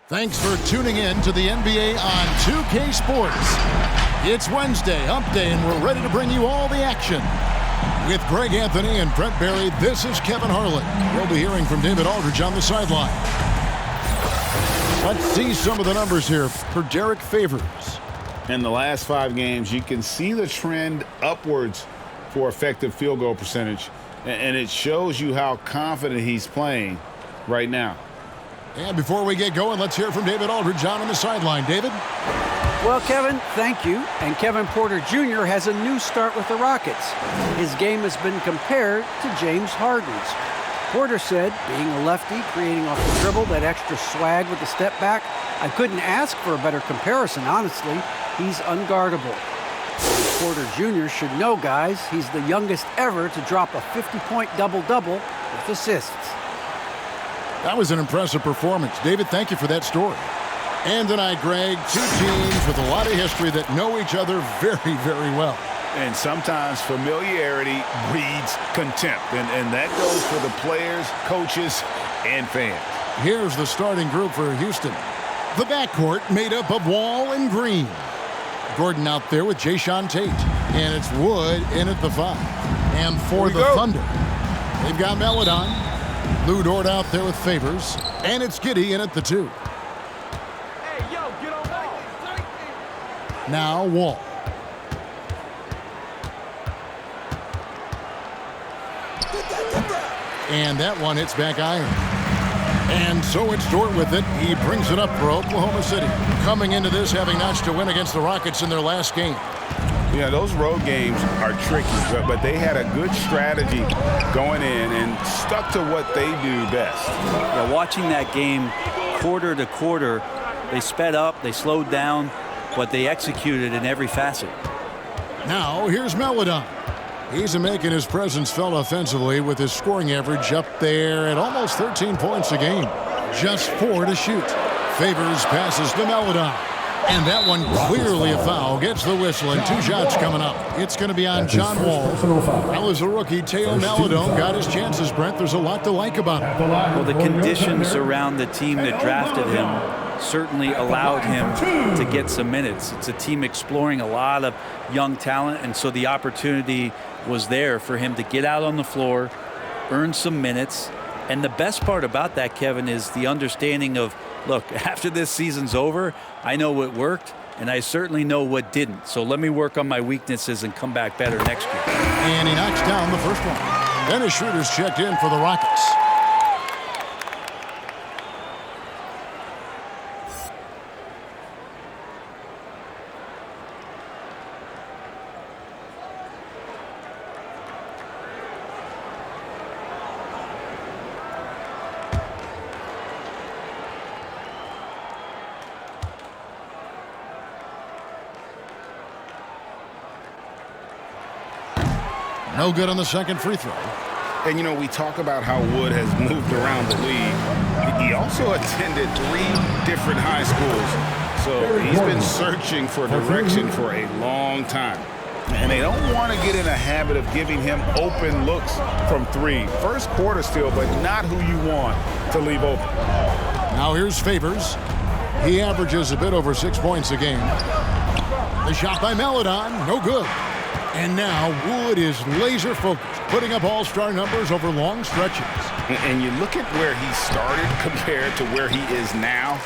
Thanks for tuning in to the NBA on 2K Sports. It's Wednesday, Hump Day, and we're ready to bring you all the action. With Greg Anthony and Brent Barry, this is Kevin Harlan. We'll be hearing from David Aldridge on the sideline. Let's see some of the numbers here for Derek Favors. In the last 5 games, you can see the trend upwards for effective field goal percentage, and it shows you how confident he's playing right now. And before we get going, let's hear from David Aldridge on the sideline. David? Well, Kevin, thank you. And Kevin Porter Jr. has a new start with the Rockets. His game has been compared to James Harden's. Porter said, being a lefty, creating off the dribble, that extra swag with the step back, I couldn't ask for a better comparison, honestly. He's unguardable. Porter Jr. should know, guys, he's the youngest ever to drop a 50-point double-double with assists. That was an impressive performance. David, thank you for that story. And tonight, Greg, 2 teams with a lot of history that know each other very, very well. And sometimes familiarity breeds contempt. And that goes for the players, coaches, and fans. Here's the starting group for Houston. The backcourt made up of Wall and Green. Gordon out there with Jayshawn Tate. And it's Wood in at the 5. And for the Thunder, they've got Melodon. Lou Dort out there with Favors. And it's Giddey in at the 2. Hey, yo, get on ball. Now Wall. And that one hits back iron. And so it's Dort with it. He brings it up for Oklahoma City. Coming into this, having notched a win against the Rockets in their last game. Yeah, those road games are tricky, but they had a good strategy going in and stuck to what they do best. Yeah, watching that game quarter to quarter, they sped up, they slowed down, but they executed in every facet. Now here's Melodon. He's making his presence felt offensively with his scoring average up there at almost 13 points a game. Just 4 to shoot. Favors passes to Melodon. And that one clearly a foul. Gets the whistle and 2 shots coming up. It's going to be on John Wall. Well, as a rookie, Teo Maledon got his chances, Brent. There's a lot to like about him. Well, the conditions around the team that drafted him certainly allowed him to get some minutes. It's a team exploring a lot of young talent, and so the opportunity was there for him to get out on the floor, earn some minutes. And the best part about that, Kevin, is the understanding of, look, after this season's over, I know what worked, and I certainly know what didn't. So let me work on my weaknesses and come back better next year. And he knocks down the first one. Then his shooters checked in for the Rockets. No good on the second free throw. And, you know, we talk about how Wood has moved around the league. He also attended 3 different high schools. So he's been searching for direction for a long time. And they don't want to get in a habit of giving him open looks from 3. First quarter still, but not who you want to leave open. Now here's Favors. He averages a bit over 6 points a game. The shot by Melodon, no good. And now Wood is laser focused, putting up all-star numbers over long stretches. And you look at where he started compared to where he is now.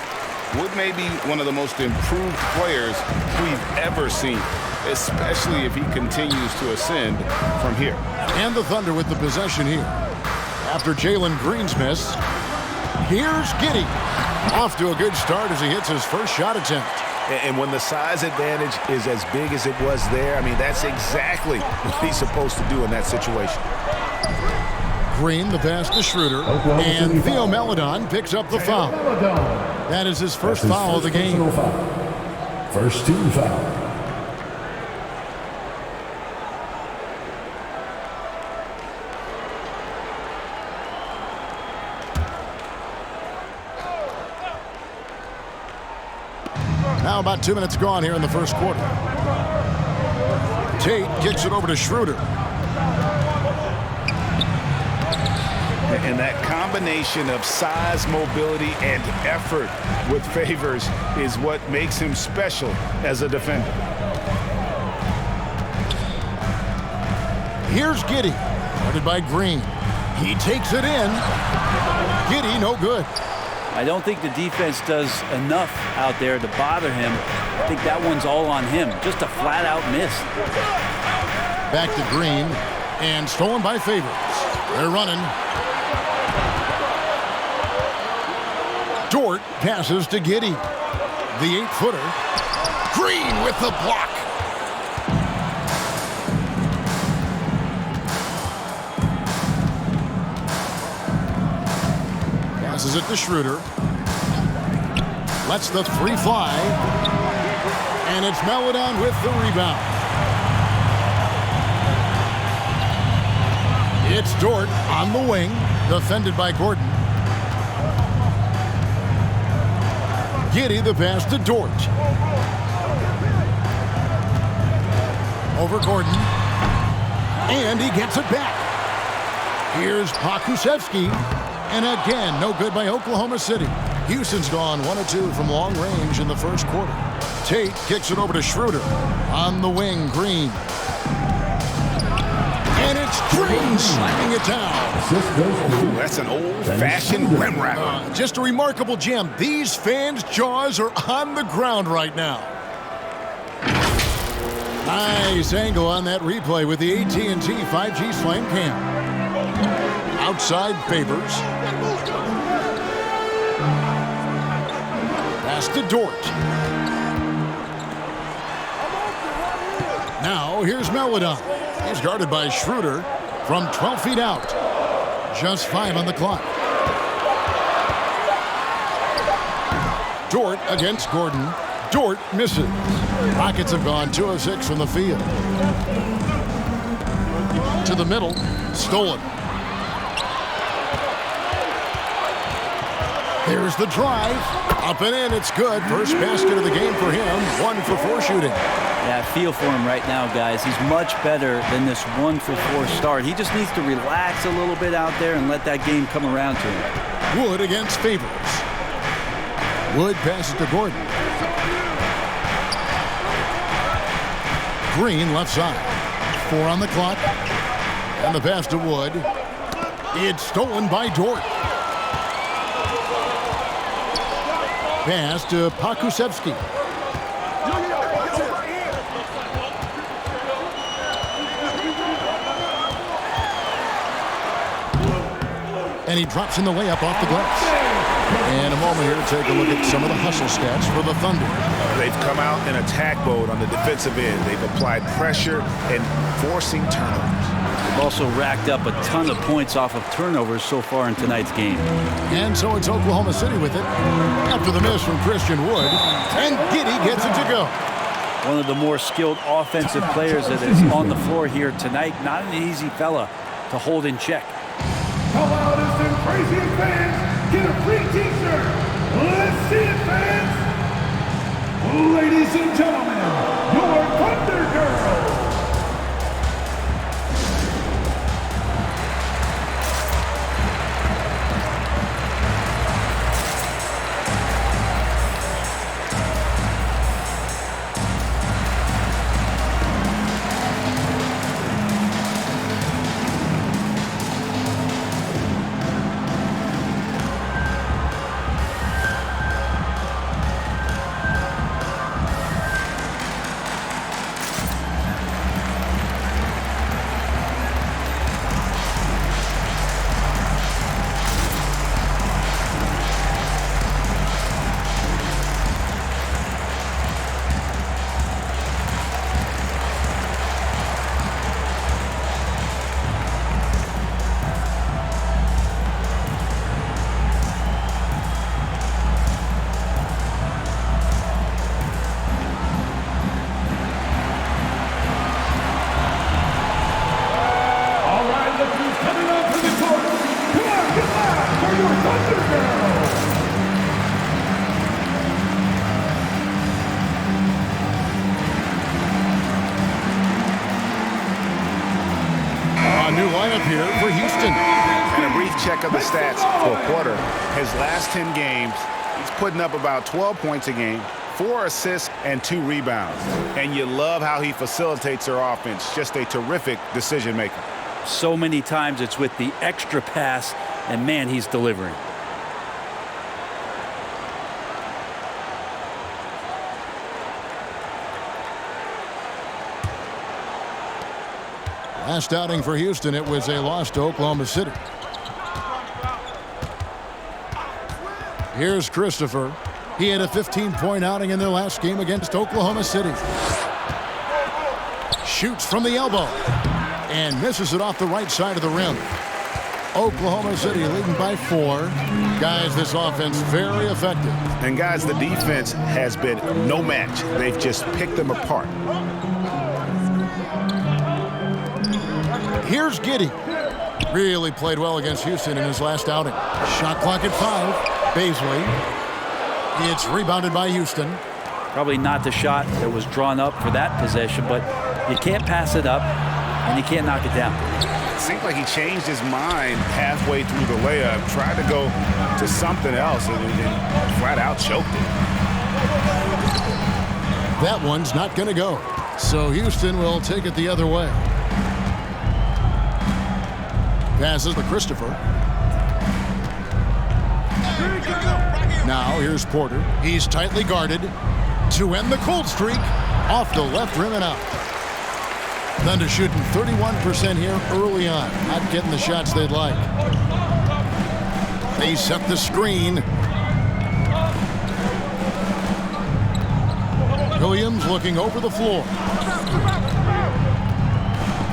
Wood may be one of the most improved players we've ever seen, especially if he continues to ascend from here. And the Thunder with the possession here. After Jalen Green's miss, here's Giddey. Off to a good start as he hits his first shot attempt. And when the size advantage is as big as it was there, I mean, that's exactly what he's supposed to do in that situation. Green, the pass to Schroeder, and Theo Melodon picks up the foul. That is his first foul of the game. First team foul. Now about 2 minutes gone here in the first quarter. Tate kicks it over to Schroeder. And that combination of size, mobility, and effort with Favors is what makes him special as a defender. Here's Giddey, guarded by Green. He takes it in. Giddey, no good. I don't think the defense does enough out there to bother him. I think that one's all on him. Just a flat-out miss. Back to Green, and stolen by Favors. They're running. Dort passes to Giddey. The 8-footer. Green with the block. Passes it to Schroeder. Lets the three fly. And it's Melodon with the rebound. It's Dort on the wing, defended by Gordon. Giddey the pass to Dort. Over Gordon. And he gets it back. Here's Pokusevski. And again, no good by Oklahoma City. Houston's gone 1 of 2 from long range in the first quarter. Tate kicks it over to Schroeder. On the wing, Green. And it's Green slamming it down. Ooh, that's an old-fashioned rim wrap. Just a remarkable gem. These fans' jaws are on the ground right now. Nice angle on that replay with the AT&T 5G Slam Cam. Outside Favors. Pass to Dort. Now here's Melodon. He's guarded by Schroeder from 12 feet out. Just 5 on the clock. Dort against Gordon. Dort misses. Rockets have gone 2 of 6 from the field. To the middle. Stolen. There's the drive. Up and in. It's good. First basket of the game for him. 1 for 4 shooting. Yeah, I feel for him right now, guys. He's much better than this 1 for 4 start. He just needs to relax a little bit out there and let that game come around to him. Wood against Favors. Wood passes to Gordon. Green left side. 4 on the clock. And the pass to Wood. It's stolen by Dort. Pass to Pokusevski. And he drops in the layup off the glass. And a moment here to take a look at some of the hustle stats for the Thunder. They've come out in attack mode on the defensive end. They've applied pressure and forcing turnovers. They've also racked up a ton of points off of turnovers so far in tonight's game. And so it's Oklahoma City with it. After the miss from Christian Wood. And Giddey gets it to go. One of the more skilled offensive players that is on the floor here tonight. Not an easy fella to hold in check. How loud is them crazy fans? Get a free t-shirt. Let's see it, fans. Ladies and gentlemen, your Thunder Girls. check of the stats for Porter. His last 10 games, he's putting up about 12 points a game, 4 assists, and 2 rebounds. And you love how he facilitates their offense. Just a terrific decision maker. So many times it's with the extra pass, and man, he's delivering. Last outing for Houston, it was a loss to Oklahoma City. Here's Christopher. He had a 15-point outing in their last game against Oklahoma City. Shoots from the elbow and misses it off the right side of the rim. Oklahoma City leading by 4. Guys, this offense very effective. And guys, the defense has been no match. They've just picked them apart. Here's Giddey. Really played well against Houston in his last outing. Shot clock at 5. Baisley. It's rebounded by Houston. Probably not the shot that was drawn up for that possession, but you can't pass it up, and you can't knock it down. It seemed like he changed his mind halfway through the layup, tried to go to something else, and flat out choked it. That one's not going to go. So Houston will take it the other way. Passes to Christopher. Now here's Porter. He's tightly guarded to end the cold streak. Off the left rim and out. Thunder shooting 31% here early on. Not getting the shots they'd like. They set the screen. Williams looking over the floor.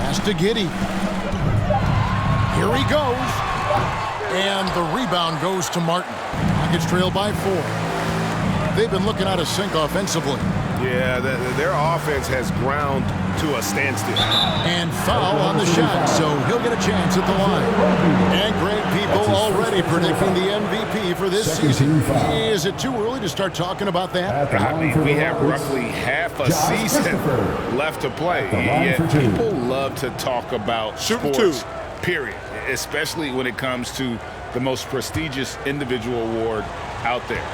Pass to Giddey. Here he goes. And the rebound goes to Martin. Rockets trail by 4. They've been looking out of sync offensively. Yeah, their offense has ground to a standstill. And foul on the shot, so he'll get a chance at the line. And great people already predicting the MVP for this season. Is it too early to start talking about that? I mean, we have roughly half a season left to play. Yet people love to talk about sports, period, especially when it comes to the most prestigious individual award out there.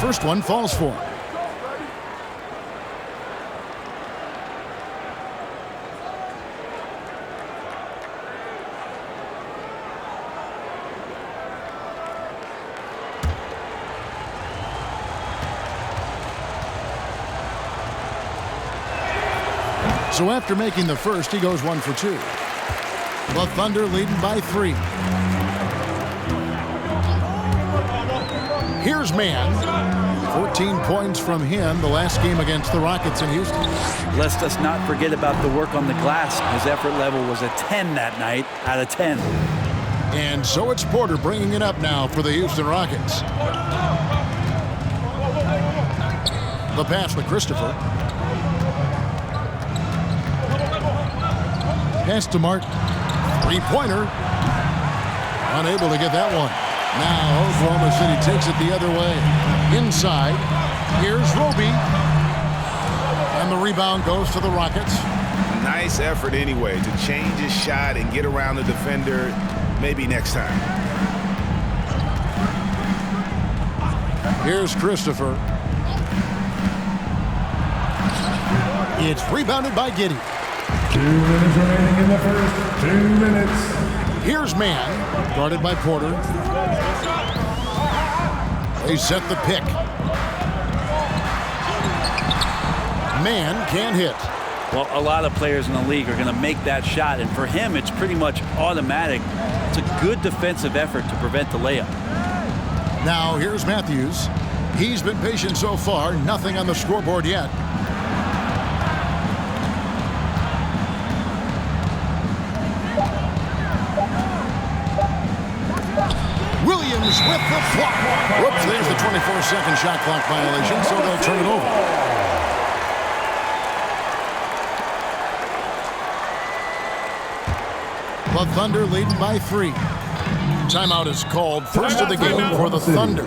First one falls for him. So after making the first, he goes 1 for 2. The Thunder leading by 3. Here's Mann. 14 points from him the last game against the Rockets in Houston. Let us not forget about the work on the glass. His effort level was a 10 that night out of 10. And so it's Porter bringing it up now for the Houston Rockets. The pass to Christopher. Pass to Martin. 3-pointer. Unable to get that one. Now Oklahoma City takes it the other way. Inside. Here's Roby. And the rebound goes to the Rockets. Nice effort anyway to change his shot and get around the defender. Maybe next time. Here's Christopher. It's rebounded by Giddey. 2 minutes remaining in the first. 2 minutes. Here's Mann, guarded by Porter. They set the pick. Mann can't hit. Well, a lot of players in the league are going to make that shot, and for him, it's pretty much automatic. It's a good defensive effort to prevent the layup. Now, here's Matthews. He's been patient so far, nothing on the scoreboard yet. Williams with the flop. Whoops, there's the 24-second shot clock violation, so they'll turn it over. The Thunder leading by 3. Timeout is called. First of the game for the Thunder.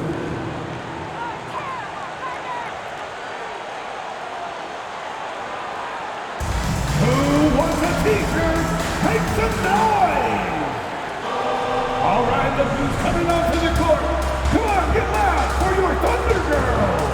Who wants a t-shirt? noise. All right, look who's coming onto the court. Come on, get loud for your Thunder Girls.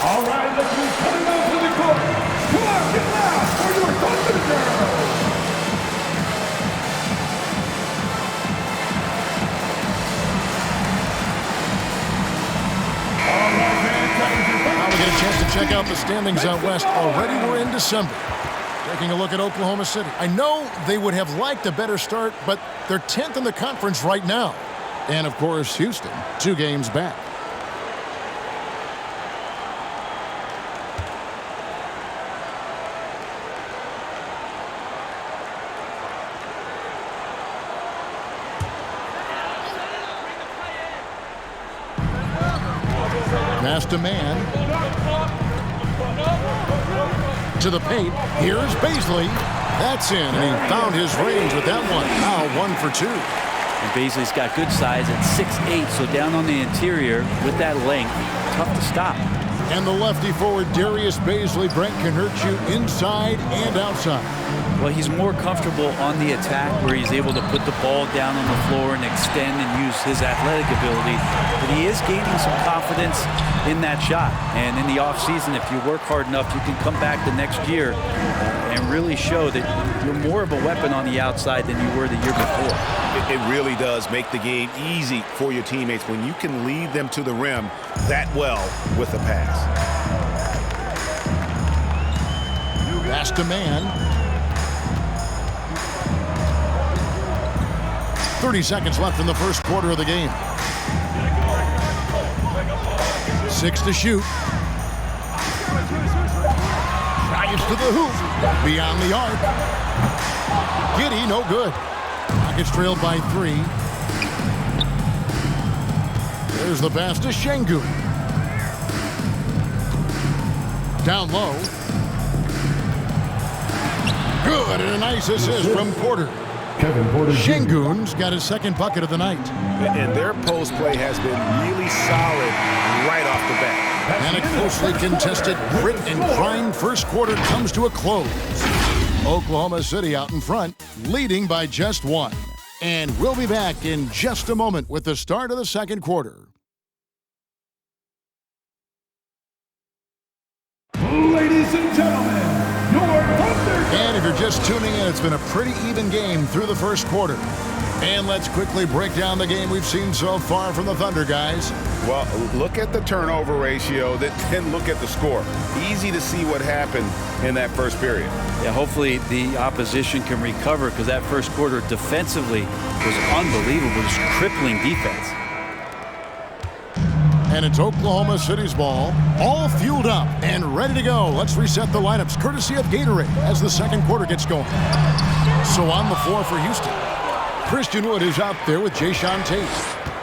All right, look who's coming onto the court. Come on, get loud for your Thunder Girls. Now we get a chance to check out the standings out west. Already we're in December. Taking a look at Oklahoma City. I know they would have liked a better start, but they're 10th in the conference right now. And, of course, Houston, 2 games back. Pass to man. To the paint. Here's Baisley. That's in, and he found his range with that one. Now 1 for 2. And Baisley's got good size at 6'8", so down on the interior with that length, tough to stop. And the lefty forward, Darius Baisley, Brent, can hurt you inside and outside. Well, he's more comfortable on the attack where he's able to put the ball down on the floor and extend and use his athletic ability. But he is gaining some confidence in that shot. And in the offseason, if you work hard enough, you can come back the next year and really show that you're more of a weapon on the outside than you were the year before. It really does make the game easy for your teammates when you can lead them to the rim that well with the pass. Pass to man. 30 seconds left in the first quarter of the game. 6 to shoot. Drives to the hoop. Beyond the arc. Giddy, no good. Rockets trailed by 3. There's the pass to Şengün. Down low. Good, and a nice assist from Porter. Kevin Porter. Şengün's got his second bucket of the night. And their post play has been really solid right off the bat. And a closely contested grit and grind first quarter comes to a close. Oklahoma City out in front, leading by just 1. And we'll be back in just a moment with the start of the second quarter. Ladies and gentlemen, your Thunder. And if you're just tuning in, it's been a pretty even game through the first quarter. And let's quickly break down the game we've seen so far from the Thunder, guys. Well, look at the turnover ratio, then look at the score. Easy to see what happened in that first period. Yeah, hopefully the opposition can recover because that first quarter defensively was unbelievable, just crippling defense. And it's Oklahoma City's ball, all fueled up and ready to go. Let's reset the lineups, courtesy of Gatorade, as the second quarter gets going. So on the floor for Houston, Christian Wood is out there with Jayshawn Tate.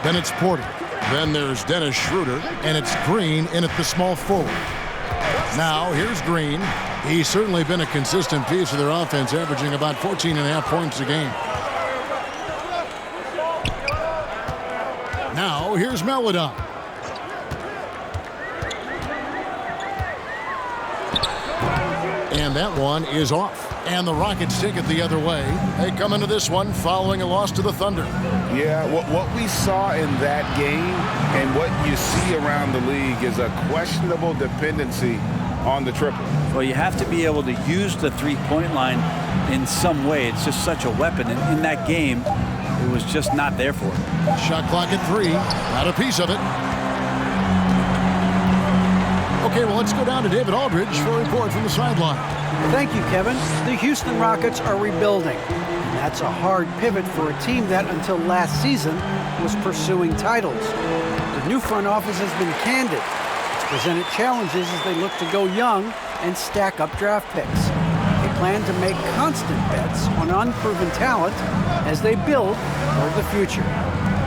Then it's Porter. Then there's Dennis Schroeder, and it's Green in at the small forward. Now here's Green. He's certainly been a consistent piece of their offense, averaging about 14.5 points a game. Now here's Melodon. And that one is off. And the Rockets take it the other way. They come into this one following a loss to the Thunder. Yeah, what we saw in that game and what you see around the league is a questionable dependency on the triple. Well, you have to be able to use the three-point line in some way. It's just such a weapon. And in that game, it was just not there for him. Shot clock at 3. Got a piece of it. Okay, well, let's go down to David Aldridge for a report from the sideline. Thank you, Kevin. The Houston Rockets are rebuilding. And that's a hard pivot for a team that, until last season, was pursuing titles. The new front office has been candid. It's presented challenges as they look to go young and stack up draft picks. They plan to make constant bets on unproven talent as they build toward the future.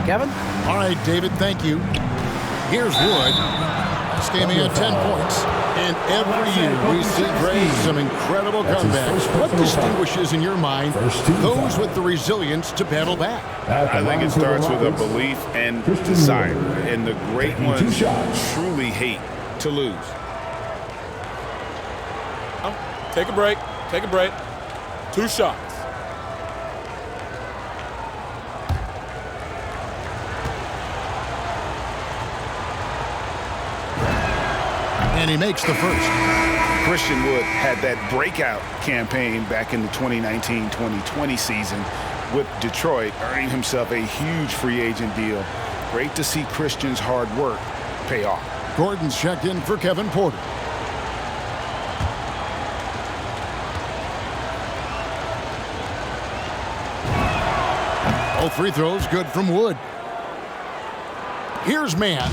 Kevin? All right, David, thank you. Here's Wood. This game he had 10 points. And every year we see some incredible comebacks. What distinguishes, in your mind, those with the resilience to battle back? I think it starts with a belief and desire. And the great ones truly hate to lose. Take a break. Take a break. 2 shots. And he makes the first. Christian Wood had that breakout campaign back in the 2019-2020 season with Detroit, earning himself a huge free agent deal. Great to see Christian's hard work pay off. Gordon's checked in for Kevin Porter. All free throws good from Wood. Here's Mann.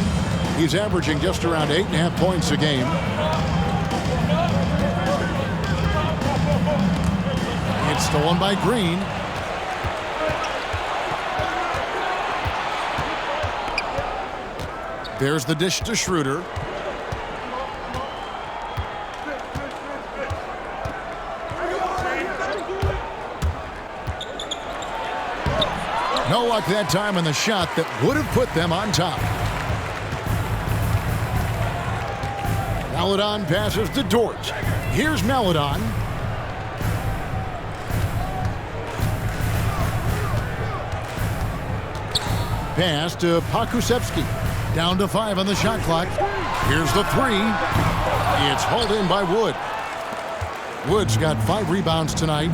He's averaging just around 8.5 points a game. It's stolen by Green. There's the dish to Schroeder. No luck that time on the shot that would have put them on top. Maledon passes to Dort. Here's Maledon. Pass to Pakusevsky. Down to 5 on the shot clock. Here's the 3. It's hauled in by Wood. Wood's got 5 rebounds tonight.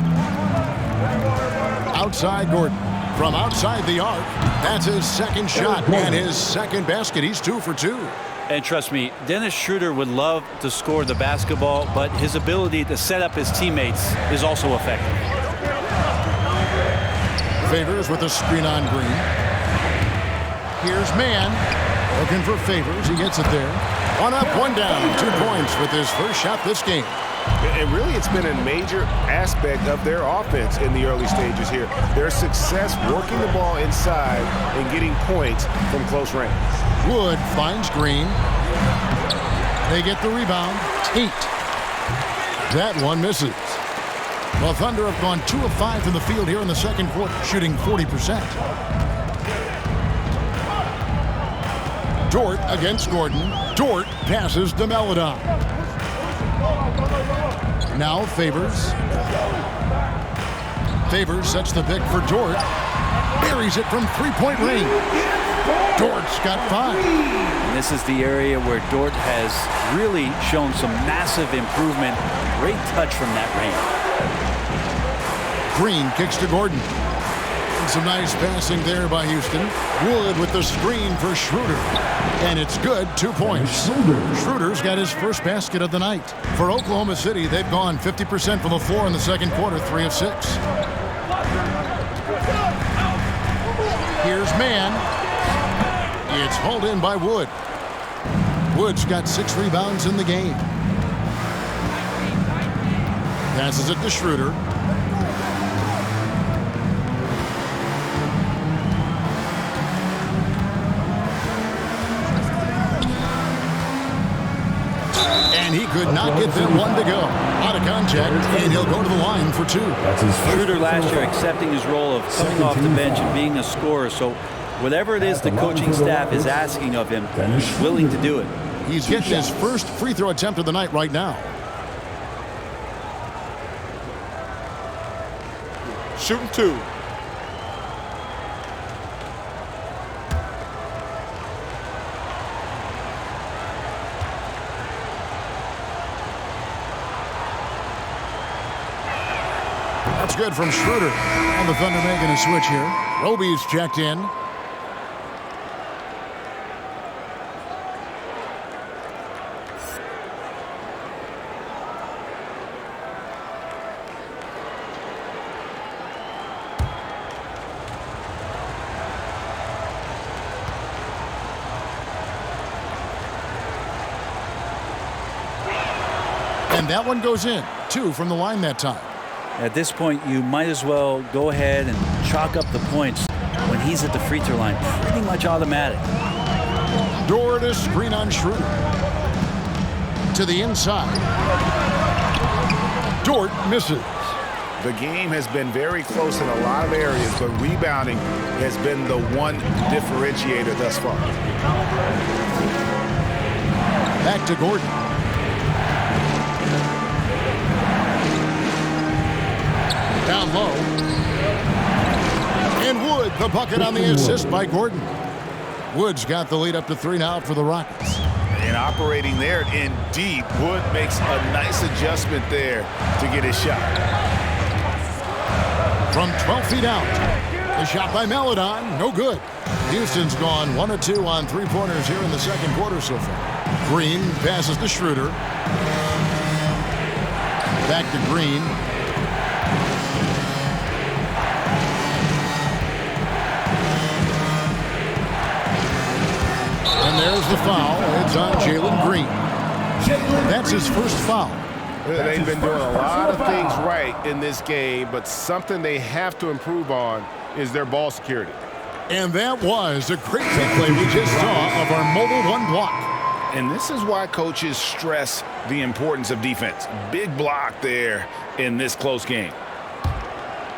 Outside Gordon. From outside the arc, that's his second shot and his second basket. He's 2 for 2. And trust me, Dennis Schroeder would love to score the basketball, but his ability to set up his teammates is also effective. Favors with a screen on Green. Here's Mann. Looking for Favors. He gets it there. 1 up, 1 down. 2 points with his first shot this game. And really, it's been a major aspect of their offense in the early stages here. Their success working the ball inside and getting points from close range. Wood finds Green. They get the rebound. Tate. That one misses. Well, Thunder have gone 2 of 5 from the field here in the second quarter, shooting 40%. Dort against Gordon. Dort passes to Maledon. Now Favors. Favors sets the pick for Dort. Buries it from three-point range. Dort's got 5. And this is the area where Dort has really shown some massive improvement. Great touch from that range. Green kicks to Gordon. And some nice passing there by Houston. Wood with the screen for Schroeder. And it's good, 2 points. Schroeder's got his first basket of the night. For Oklahoma City, they've gone 50% from the floor in the second quarter, 3 of 6. Here's Mann. It's hauled in by Wood. Wood's got 6 rebounds in the game. Passes it to Schroeder. And he could not get them 1 to go. Out of contact, and he'll go to the line for 2. Schroeder last year accepting his role of coming off the bench and being a scorer. So whatever it is the coaching staff is asking of him, he's willing to do it. He's getting his first free throw attempt of the night right now. Shooting 2. That's good from Schroeder. And the Thunder making a switch here. Roby's checked in. And that one goes in. 2 from the line that time. At this point, you might as well go ahead and chalk up the points when he's at the free throw line. Pretty much automatic. Dort to screen on Schroeder. To the inside. Dort misses. The game has been very close in a lot of areas, but rebounding has been the one differentiator thus far. Back to Gordon. Down low. And Wood, the bucket on the assist by Gordon. Wood's got the lead up to 3 now for the Rockets. And operating there in deep, Wood makes a nice adjustment there to get his shot. From 12 feet out. The shot by Maledon, no good. Houston's gone 1 of 2 on 3-pointers here in the second quarter so far. Green passes to Schroeder. Back to Green. And there's the foul. It's on Jalen Green. That's his first foul. They've been doing a lot of things right in this game, but something they have to improve on is their ball security. And that was a great replay we just saw of our mobile 1 block. And this is why coaches stress the importance of defense. Big block there in this close game.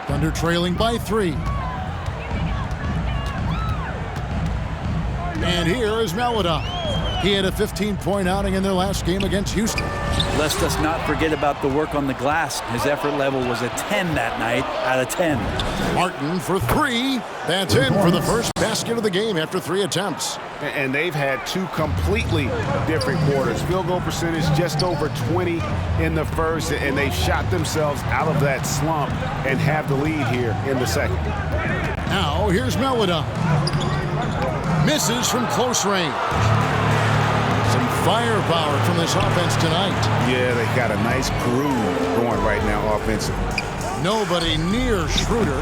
Thunder trailing by 3. And here is Maledon. He had a 15-point outing in their last game against Houston. Let's just not forget about the work on the glass. His effort level was a 10 that night out of 10. Martin for 3. That's in for the first basket of the game after 3 attempts. And they've had 2 completely different quarters. Field goal percentage just over 20 in the first, and they've shot themselves out of that slump and have the lead here in the second. Now here's Maledon. Misses from close range. Some firepower from this offense tonight. Yeah, they got a nice groove going right now offensively. Nobody near Schroeder.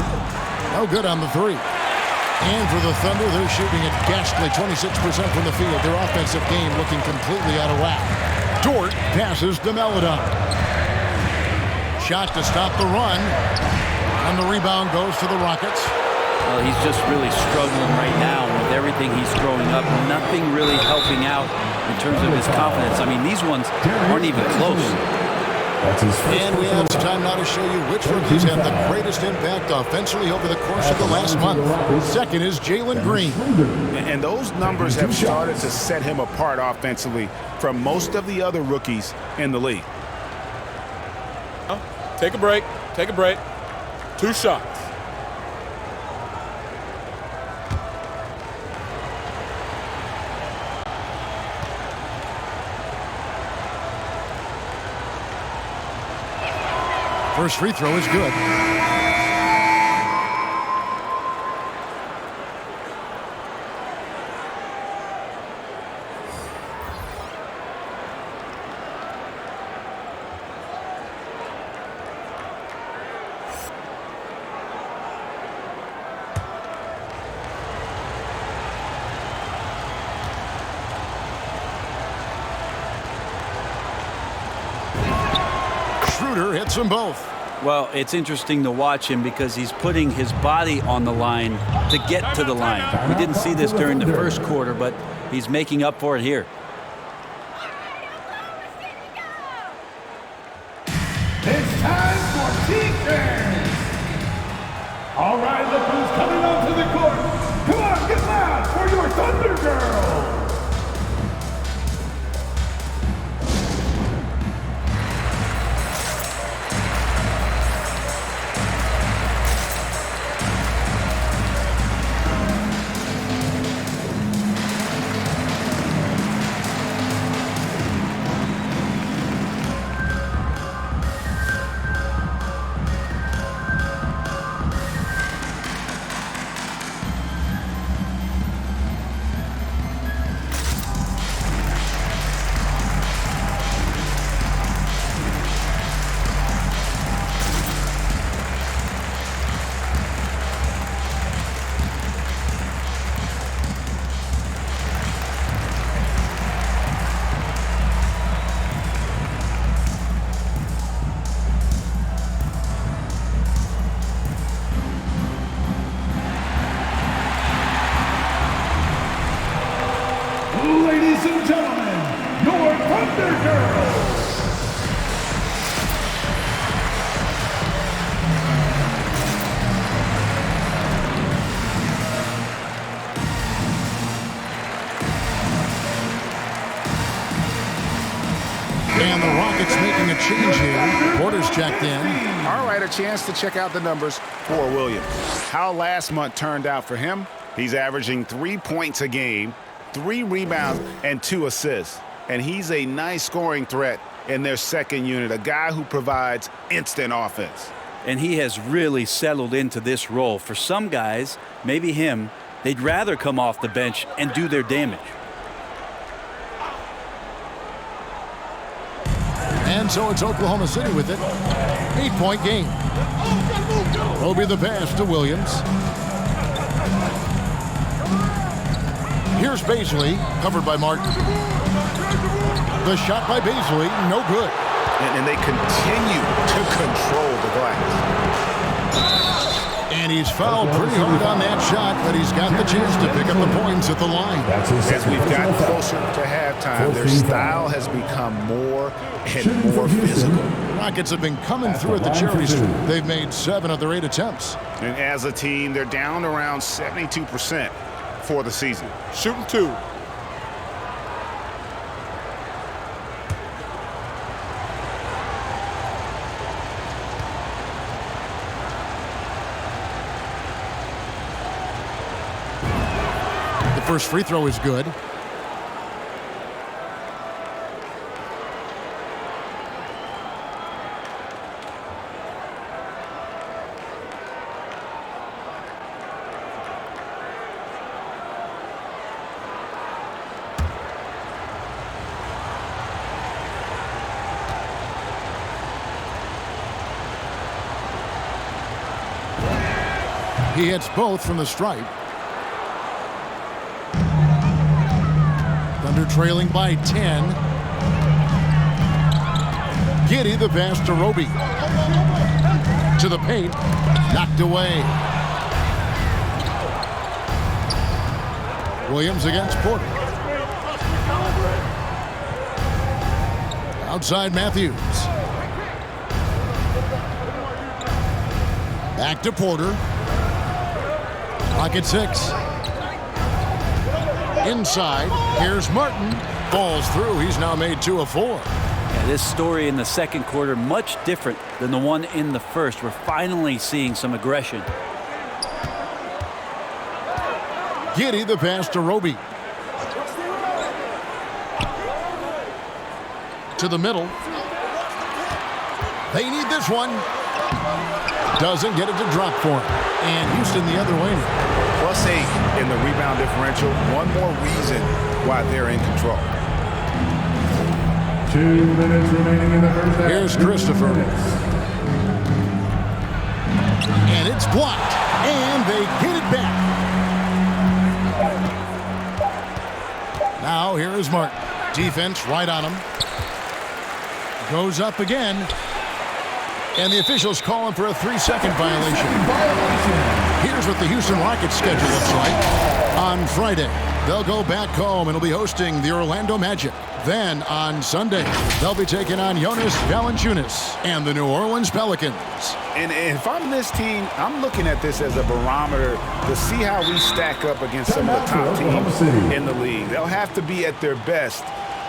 No good on the 3. And for the Thunder, they're shooting at ghastly 26% from the field. Their offensive game looking completely out of whack. Dort passes to Maledon. Shot to stop the run. And the rebound goes to the Rockets. Well, he's just really struggling right now with everything he's throwing up. Nothing really helping out in terms of his confidence. I mean, these ones aren't even close. And we have some time now to show you which rookies have the greatest impact offensively over the course of the last month. Second is Jalen Green. And those numbers have started to set him apart offensively from most of the other rookies in the league. Take a break. Take a break. 2 shots. First free throw is good. Schroeder hits them both. Well, it's interesting to watch him because he's putting his body on the line to get to the line. We didn't see this during the first quarter, but he's making up for it here. It's time for defense. All right, look who's coming onto the court. Come on, get loud for your Thunder Girls. Williams checked in. All right, a chance to check out the numbers for Williams. How last month turned out for him? He's averaging 3 points a game, 3 rebounds, and 2 assists. And he's a nice scoring threat in their second unit, a guy who provides instant offense. And he has really settled into this role. For some guys, maybe him, they'd rather come off the bench and do their damage. And so it's Oklahoma City with it. 8-point game. Roby the pass to Williams. Here's Baisley, covered by Martin. The shot by Baisley, no good. And they continue to control the glass. And he's fouled pretty hard on that shot, but he's got the chance to pick up the points at the line. As we've gotten closer to halftime, their style has become more and more physical. Rockets have been coming through at the charity stripe. They've made 7 of their 8 attempts. And as a team, they're down around 72% for the season. Shooting 2. The first free throw is good. He hits both from the stripe. Thunder trailing by 10. Giddey the pass to Roby. To the paint. Knocked away. Williams against Porter. Outside Matthews. Back to Porter. Pocket 6. Inside. Here's Martin. Falls through. He's now made 2 of 4. Yeah, this story in the second quarter, much different than the one in the first. We're finally seeing some aggression. Giddey the pass to Roby. To the middle. They need this one. Doesn't get it to drop for him. And Houston the other way. +8 in the rebound differential. One more reason why they're in control. 2 minutes remaining in the first half. Here's Christopher. And it's blocked. And they get it back. Now here is Martin. Defense right on him. Goes up again. And the officials calling for a 3-second violation. Here's what the Houston Rockets schedule looks like. On Friday, they'll go back home and will be hosting the Orlando Magic. Then on Sunday, they'll be taking on Jonas Valanciunas and the New Orleans Pelicans. And if I'm this team, I'm looking at this as a barometer to see how we stack up against some of the top teams in the league. They'll have to be at their best.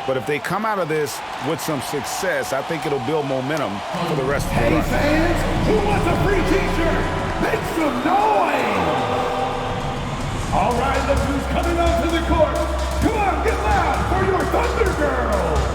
But if they come out of this with some success, I think it'll build momentum for the rest of the run. Hey fans, who wants a free t-shirt? Make some noise! All right, look who's coming onto the court. Come on, get loud for your Thunder Girls!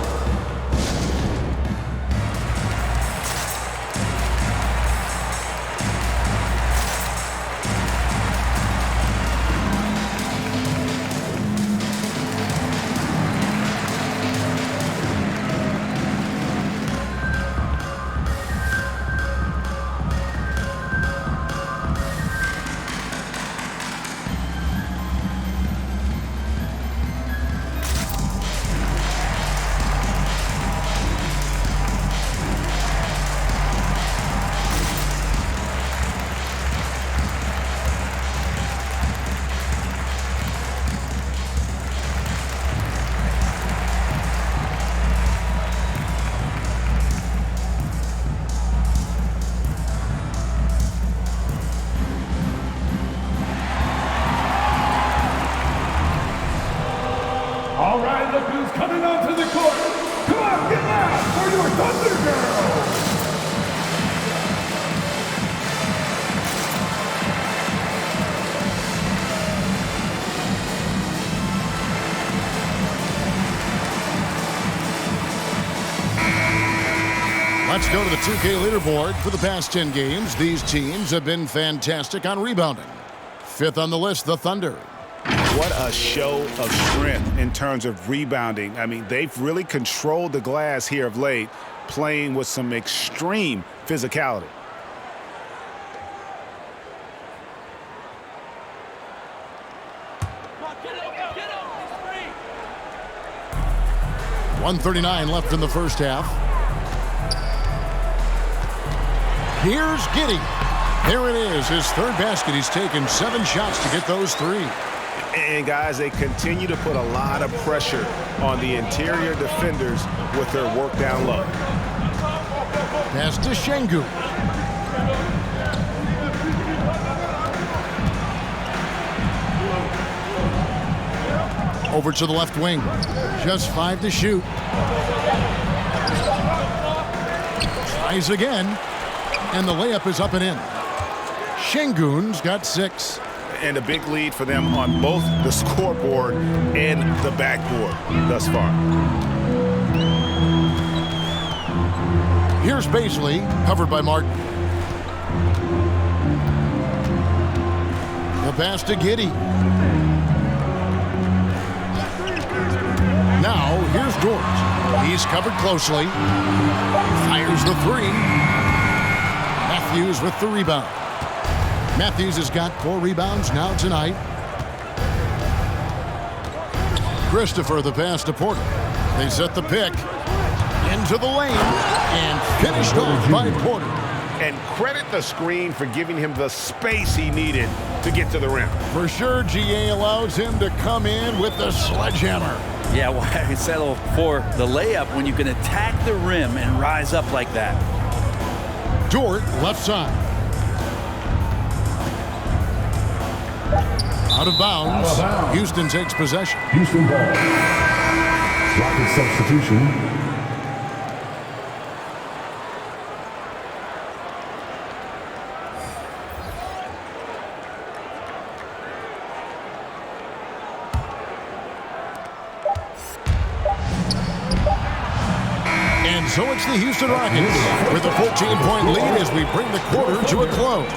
Let's go to the 2K leaderboard. For the past 10 games, these teams have been fantastic on rebounding. Fifth on the list, the Thunder. What a show of strength in terms of rebounding. I mean, they've really controlled the glass here of late, playing with some extreme physicality. .139 left in the first half. Here's Giddey. There it is, his third basket. He's taken 7 shots to get those 3. And, guys, they continue to put a lot of pressure on the interior defenders with their work down low. Pass to Şengün. Over to the left wing. Just 5 to shoot. Tries again. And the layup is up and in. Şengün's got 6. And a big lead for them on both the scoreboard and the backboard thus far. Here's Baisley, covered by Martin. The pass to Giddey. Now, here's Dort. He's covered closely. Fires the 3. Matthews with the rebound. Matthews has got 4 rebounds now tonight. Christopher, the pass to Porter. They set the pick. Into the lane. And finished off by Porter. And credit the screen for giving him the space he needed to get to the rim. For sure, GA allows him to come in with the sledgehammer. Yeah, why settle for the layup when you can attack the rim and rise up like that? Dort, left side. Out of bounds. Houston takes possession. Houston ball. Rocket substitution. And so it's the Houston Rockets with a 14-point lead as we bring the quarter to a close.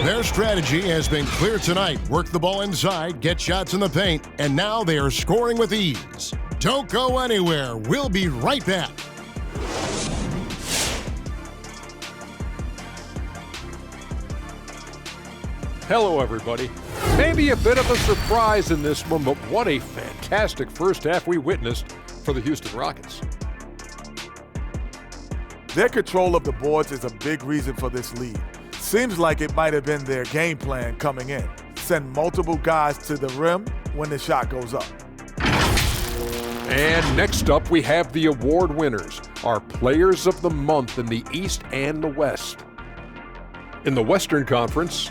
Their strategy has been clear tonight. Work the ball inside, get shots in the paint, and now they are scoring with ease. Don't go anywhere. We'll be right back. Hello, everybody. Maybe a bit of a surprise in this one, but what a fantastic first half we witnessed for the Houston Rockets. Their control of the boards is a big reason for this lead. Seems like it might have been their game plan coming in. Send multiple guys to the rim when the shot goes up. And next up, we have the award winners, our Players of the Month in the East and the West. In the Western Conference,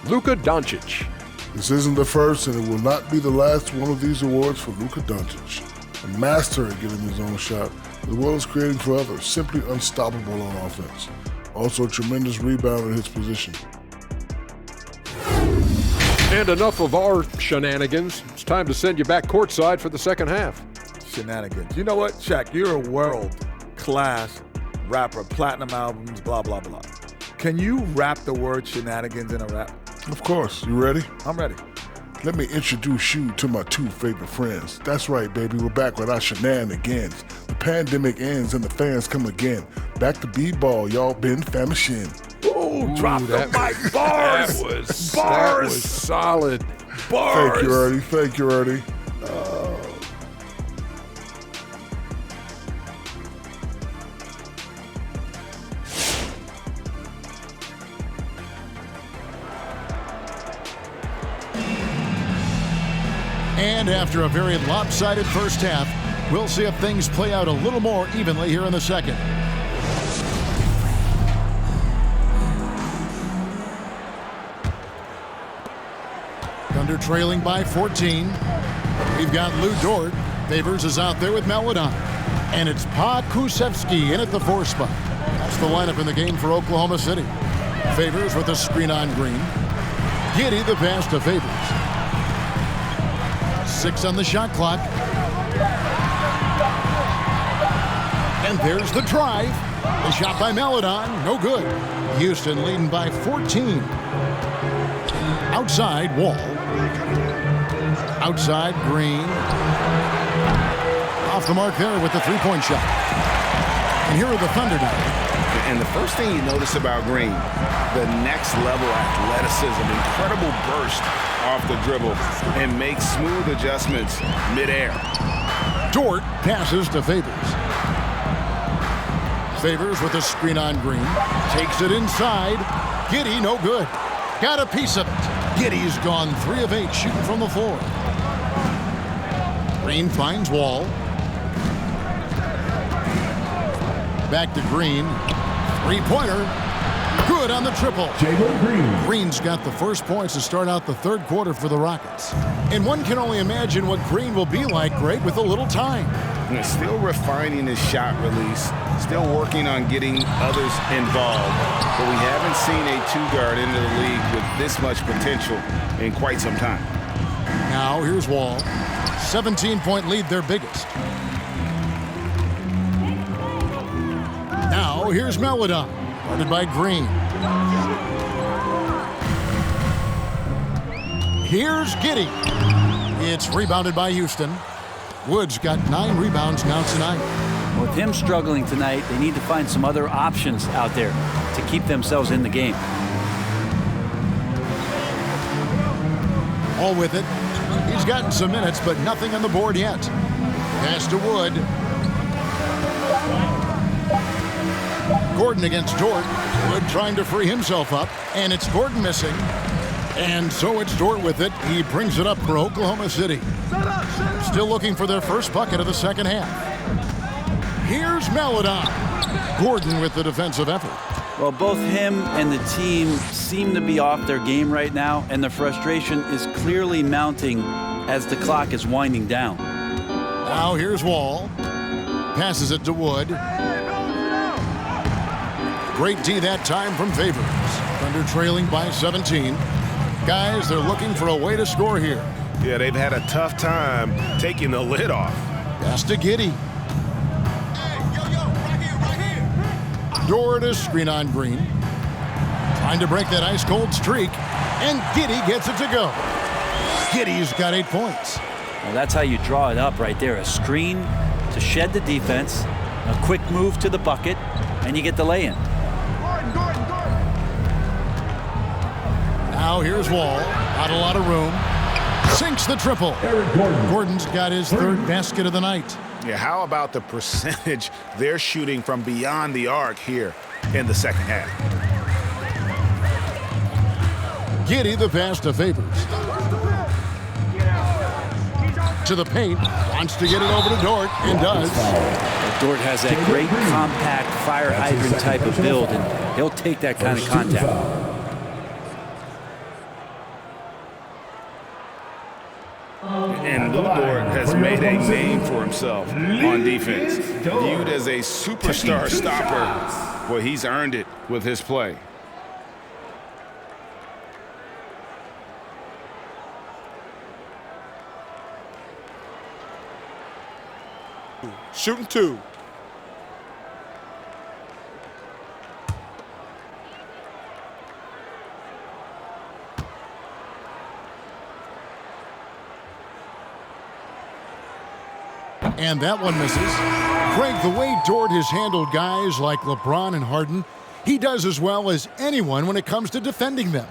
Luka Doncic. This isn't the first, and it will not be the last one of these awards for Luka Doncic. A master at getting his own shot, as well as creating for others, simply unstoppable on offense. Also a tremendous rebounder in his position. And enough of our shenanigans. It's time to send you back courtside for the second half. Shenanigans. You know what, Shaq? You're a world-class rapper, platinum albums, blah, blah, blah. Can you rap the word shenanigans in a rap? Of course. You ready? I'm ready. Let me introduce you to my 2 favorite friends. That's right, baby. We're back with our shenanigans. The pandemic ends and the fans come again. Back to b-ball, y'all been famishing. Ooh, drop the mic. Bars! That was solid. Bars! Thank you, Ernie. Thank you, Ernie. And after a very lopsided first half, we'll see if things play out a little more evenly here in the second. Thunder trailing by 14. We've got Lou Dort. Favors is out there with Melodon. And it's Pokusevski in at the 4 spot. That's the lineup in the game for Oklahoma City. Favors with a screen on Green. Giddey the pass to Favors. 6 on the shot clock. And there's the drive. The shot by Meladon, no good. Houston leading by 14. Outside, Wall. Outside, Green. Off the mark there with the three-point shot. And here are the Thunder now. And the first thing you notice about Green, the next level athleticism, incredible burst off the dribble, and makes smooth adjustments midair. Dort passes to Favors. Favors with a screen on Green. Takes it inside. Giddey, no good. Got a piece of it. Giddey's gone 3 of 8 shooting from the floor. Green finds Wall. Back to Green. Three-pointer. Good on the triple. Green's got the first points to start out the third quarter for the Rockets. And one can only imagine what Green will be like, Greg, with a little time. Still refining his shot release. Still working on getting others involved. But we haven't seen a two-guard into the league with this much potential in quite some time. Now here's Wall. 17-point lead, their biggest. Now here's Meladon, guarded by Green. Here's Giddey. It's rebounded by Houston. Wood's got 9 rebounds now tonight. With him struggling tonight, they need to find some other options out there to keep themselves in the game. All with it. He's gotten some minutes, but nothing on the board yet. Pass to Wood. Gordon against Dort. Wood trying to free himself up, and it's Gordon missing. And so it's Dort with it. He brings it up for Oklahoma City. Still looking for their first bucket of the second half. Here's Meladon. Gordon with the defensive effort. Well, both him and the team seem to be off their game right now, and the frustration is clearly mounting as the clock is winding down. Now here's Wall. Passes it to Wood. Great D that time from Favors. Thunder trailing by 17. Guys, they're looking for a way to score here. Yeah, they've had a tough time taking the lid off. Pass to Giddey. Dort is screen on Green. Trying to break that ice-cold streak. And Giddey gets it to go. Giddey's got 8 points. Well, that's how you draw it up right there. A screen to shed the defense, a quick move to the bucket, and you get the lay-in. Now here's Wall. Not a lot of room. Sinks the triple. Gordon's got his third basket of the night. Yeah, how about the percentage they're shooting from beyond the arc here in the second half? Giddey the pass to Favors. To the paint. Wants to get it over to Dort and does. Dort has that great compact fire hydrant type of build, and he'll take that kind of contact. And Lou Dort has made a name for himself on defense. Viewed as a superstar stopper. Well, he's earned it with his play. Shooting 2. And that one misses. Greg, the way Dort has handled guys like LeBron and Harden, he does as well as anyone when it comes to defending them.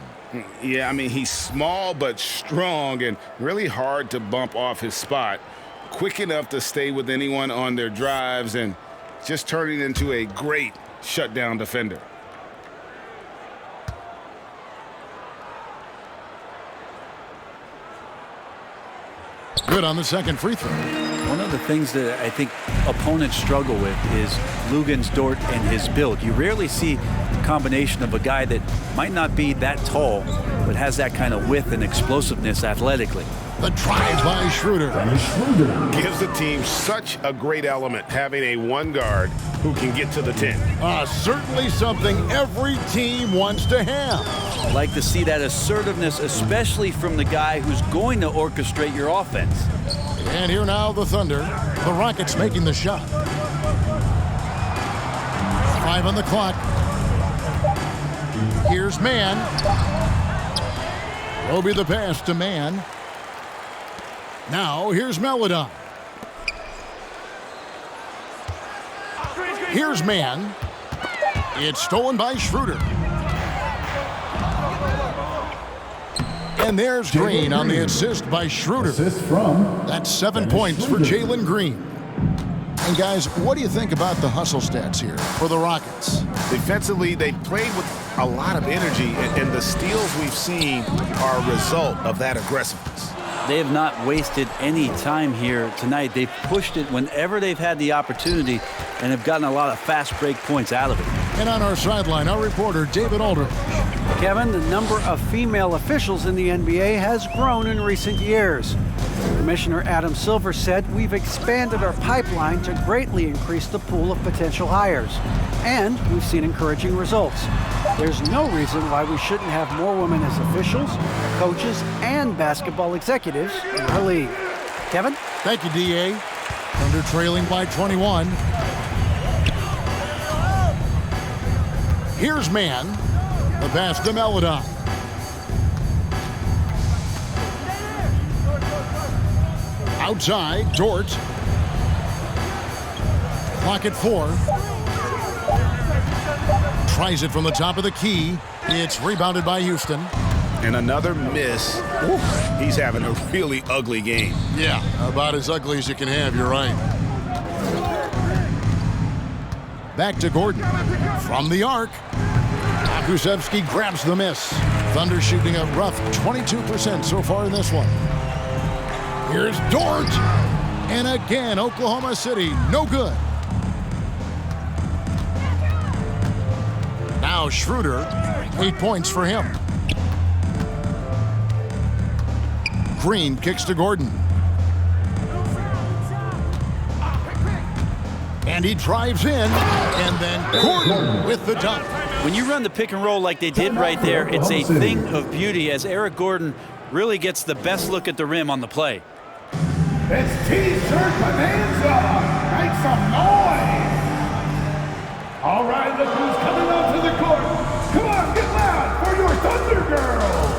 Yeah, I mean, he's small but strong and really hard to bump off his spot. Quick enough to stay with anyone on their drives and just turning into a great shutdown defender. Good on the second free throw. One of the things that I think opponents struggle with is Lugan's Dort and his build. You rarely see a combination of a guy that might not be that tall, but has that kind of width and explosiveness athletically. The drive by Schroeder. Gives the team such a great element, having a one guard who can get to the 10. Certainly something every team wants to have. I'd like to see that assertiveness, especially from the guy who's going to orchestrate your offense. And here now the Thunder. The Rockets making the shot. 5 on the clock. Here's Mann. Roby the pass to Mann. Now here's Melodon. Here's Mann. It's stolen by Schroeder. And there's Green on the assist by Schroeder. That's 7 points for Jalen Green. And guys, what do you think about the hustle stats here for the Rockets? Defensively, they played with a lot of energy, and the steals we've seen are a result of that aggressiveness. They have not wasted any time here tonight. They've pushed it whenever they've had the opportunity and have gotten a lot of fast break points out of it. And on our sideline, our reporter, David Aldridge. Kevin, the number of female officials in the NBA has grown in recent years. Commissioner Adam Silver said, "We've expanded our pipeline to greatly increase the pool of potential hires, and we've seen encouraging results. There's no reason why we shouldn't have more women as officials, coaches, and basketball executives in our league." Kevin? Thank you, D.A. Thunder trailing by 21. Here's Mann. The pass to Melodon. Outside, Dort. Clock at 4. Tries it from the top of the key. It's rebounded by Houston. And another miss. He's having a really ugly game. Yeah, about as ugly as you can have, you're right. Back to Gordon. From the arc. Kuszewski grabs the miss. Thunder shooting a rough 22% so far in this one. Here's Dort. And again, Oklahoma City, no good. Now Schroeder, 8 points for him. Green kicks to Gordon. And he drives in, and then Gordon with the dunk. When you run the pick and roll like they did right there, it's a thing of beauty as Eric Gordon really gets the best look at the rim on the play. It's T-shirt bonanza. Make some noise. All right, look who's coming onto the court. Come on, get loud for your Thunder Girls.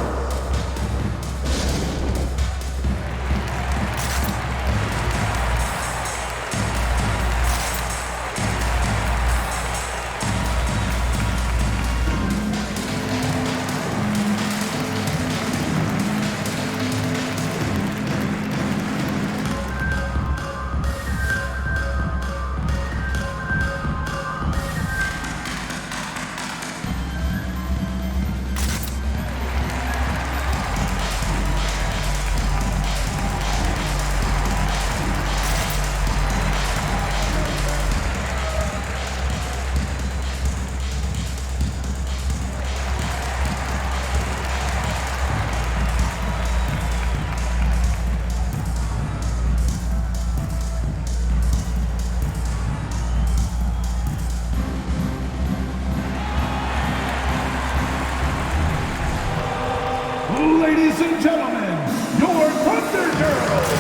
Ladies and gentlemen, your Thunder Girls.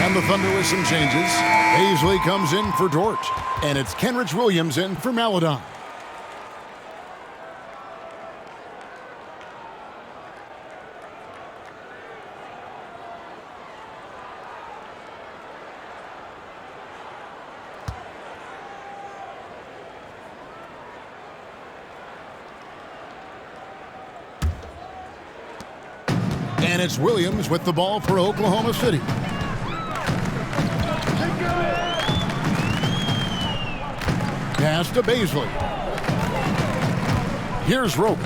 And the Thunder with some changes. Paisley comes in for Dort. And it's Kenrich Williams in for Melodon. And it's Williams with the ball for Oklahoma City. Pass to Paisley. Here's Rope.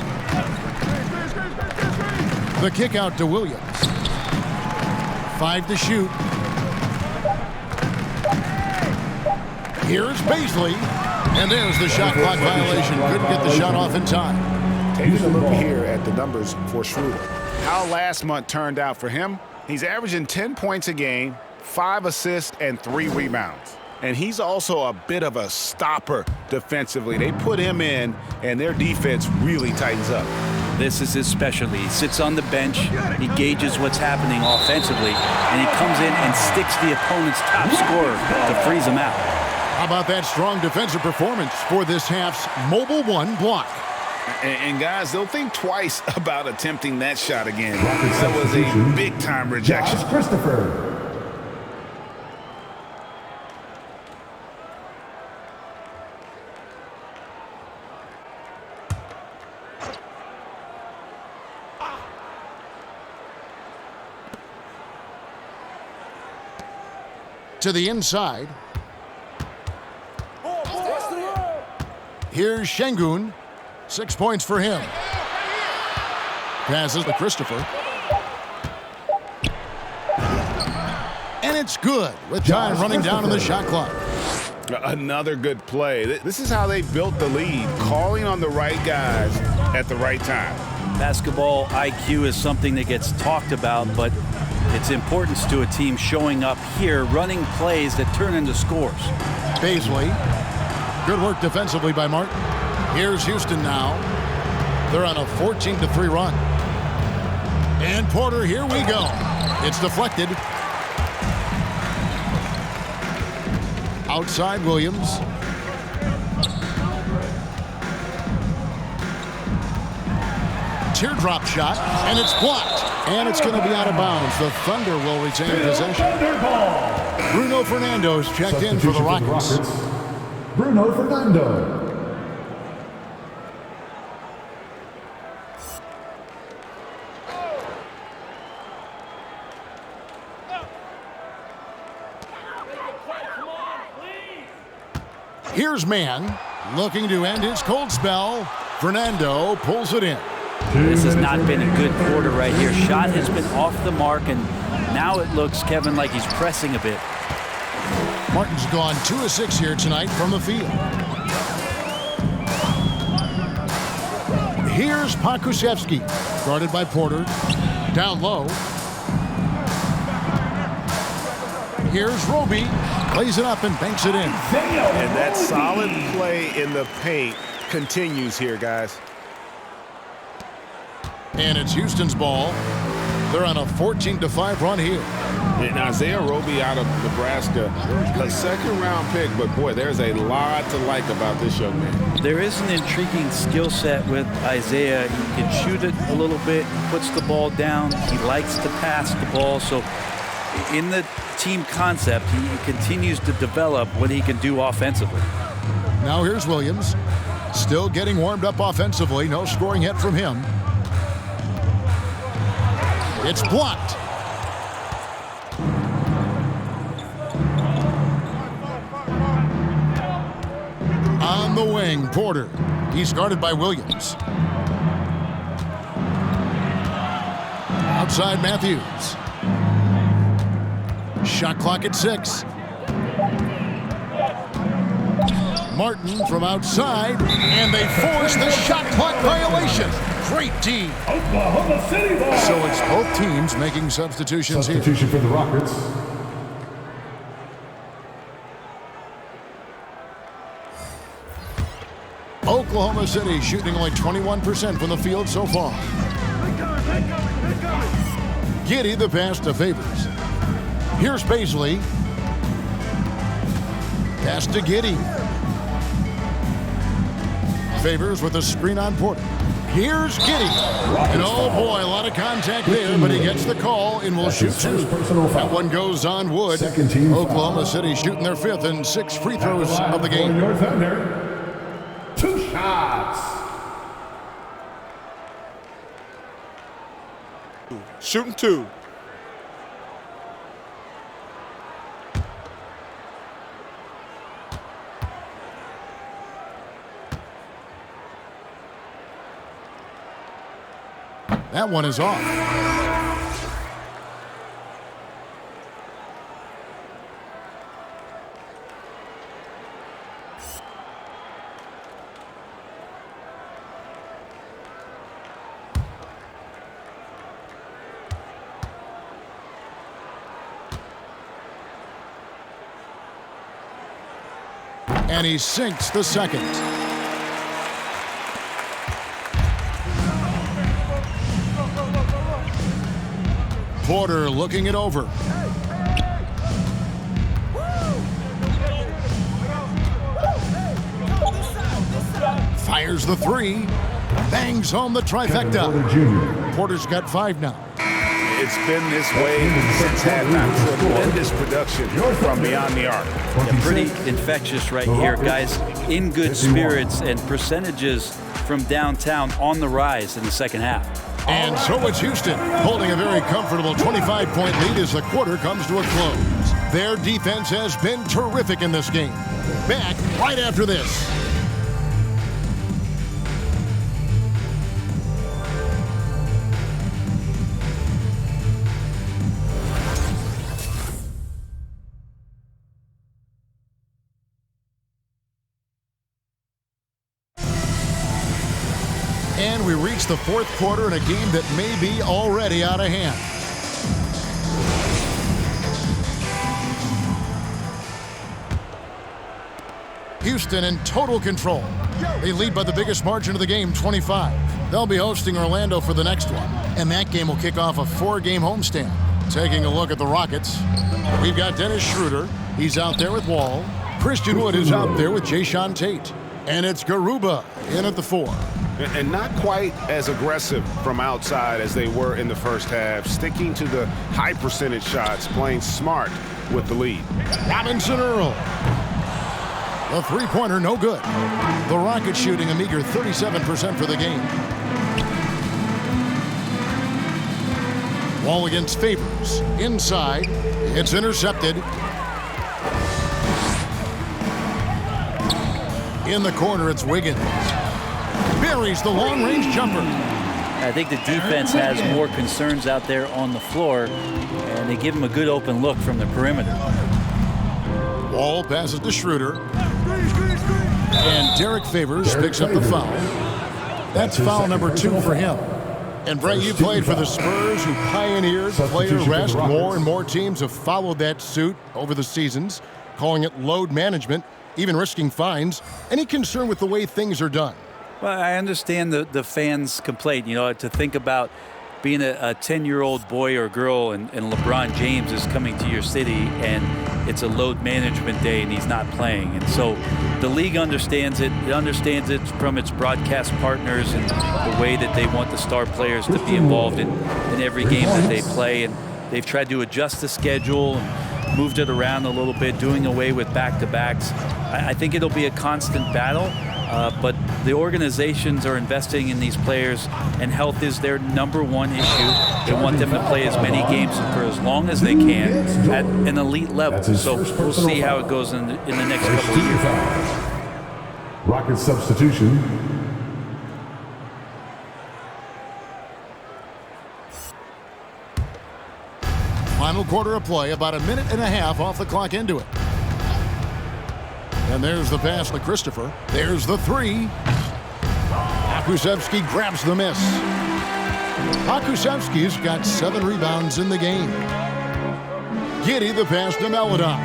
The kick out to Williams. 5 to shoot. Here's Paisley. And there's the shot clock violation. Couldn't get the shot off in time. Taking a look here at the numbers for Schroeder. How last month turned out for him, he's averaging 10 points a game, 5 assists, and 3 rebounds. And he's also a bit of a stopper defensively. They put him in, and their defense really tightens up. This is his specialty. He sits on the bench, he gauges what's happening offensively, and he comes in and sticks the opponent's top scorer to freeze him out. How about that strong defensive performance for this half's Mobile One block? And guys, they'll think twice about attempting that shot again. That was a big-time rejection. Josh Christopher. To the inside. Here's Şengün. 6 points for him. Passes to Christopher. And it's good with time running down on the shot clock. Another good play. This is how they built the lead, calling on the right guys at the right time. Basketball IQ is something that gets talked about, but its importance to a team showing up here, running plays that turn into scores. Baisley. Good work defensively by Martin. Here's Houston now. They're on a 14-3 run. And Porter, here we go. It's deflected. Outside Williams. Teardrop shot, and it's blocked. And it's going to be out of bounds. The Thunder will retain possession. Bruno Fernando's checked in for the Rockets. Bruno Fernando. Here's Mann looking to end his cold spell. Fernando pulls it in. This has not been a good quarter right here. Shot has been off the mark, and now it looks, Kevin, like he's pressing a bit. Martin's gone 2 of 6 here tonight from the field. Here's Pokusevski, guarded by Porter. Down low. Here's Roby. Plays it up and banks it in. And that solid play in the paint continues here, guys. And it's Houston's ball. They're on a 14-5 run here. And Isaiah Roby out of Nebraska, a second-round pick, but boy, there's a lot to like about this young man. There is an intriguing skill set with Isaiah. He can shoot it a little bit, puts the ball down. He likes to pass the ball. So in the team concept, he continues to develop what he can do offensively. Now here's Williams. Still getting warmed up offensively. No scoring yet from him. It's blocked. On the wing, Porter. He's guarded by Williams. Outside Matthews. Shot clock at 6. Martin from outside, and they force the shot clock violation. Great team. Oklahoma City ball. So it's both teams making substitutions here. Substitution for the Rockets. Oklahoma City shooting only 21% from the field so far. Giddey the pass to Favors. Here's Baisley. Pass to Giddey. Favors with a screen on Porter. Here's Giddey. And oh boy, a lot of contact there, but he gets the call and will shoot 2. That one goes on wood. Oklahoma City shooting their 5th and 6 free throws of the game. Your Thunder. 2 shots. Shooting 2. That one is off. And he sinks the second. Porter looking it over. Fires the three. Bangs home the trifecta. Porter's got 5 now. It's been this way since halftime. Tremendous production from beyond the arc. Yeah, pretty infectious right here, guys. In good spirits and percentages from downtown on the rise in the second half. And so it's Houston holding a very comfortable 25-point lead as the quarter comes to a close. Their defense has been terrific in this game. Back right after this. And we reach the fourth quarter in a game that may be already out of hand. Houston in total control. They lead by the biggest margin of the game, 25. They'll be hosting Orlando for the next one. And that game will kick off a 4-game homestand. Taking a look at the Rockets, we've got Dennis Schroeder. He's out there with Wall. Christian Wood is out there with Jayshawn Tate. And it's Garuba in at the 4. And not quite as aggressive from outside as they were in the first half, sticking to the high percentage shots, playing smart with the lead. Robinson Earl. The three-pointer, no good. The Rockets shooting a meager 37% for the game. Wall against Favors. Inside. It's intercepted. In the corner, it's Wiggins. Buries the long-range jumper. I think the defense has more concerns out there on the floor, and they give him a good open look from the perimeter. Wall passes to Schroeder. And Derek Favors picks up the foul. That's foul number 2 for him. And Brett, you played for the Spurs, who pioneered player rest. More and more teams have followed that suit over the seasons, calling it load management, even risking fines. Any concern with the way things are done? Well, I understand the fans' complaint, to think about being a 10-year-old boy or girl and LeBron James is coming to your city and it's a load management day and he's not playing. And so the league understands it. It understands it from its broadcast partners and the way that they want the star players to be involved in every game that they play. And they've tried to adjust the schedule and moved it around a little bit, doing away with back-to-backs. I think it'll be a constant battle. But the organizations are investing in these players, and health is their number one issue. They want them to play as many games for as long as they can at an elite level. So we'll see how it goes in the next couple of years. Rocket substitution. Final quarter of play, about a minute and a half off the clock into it. And there's the pass to Christopher. There's the 3. Pokusevski grabs the miss. Pokusevski's got 7 rebounds in the game. Giddey the pass to Melodon.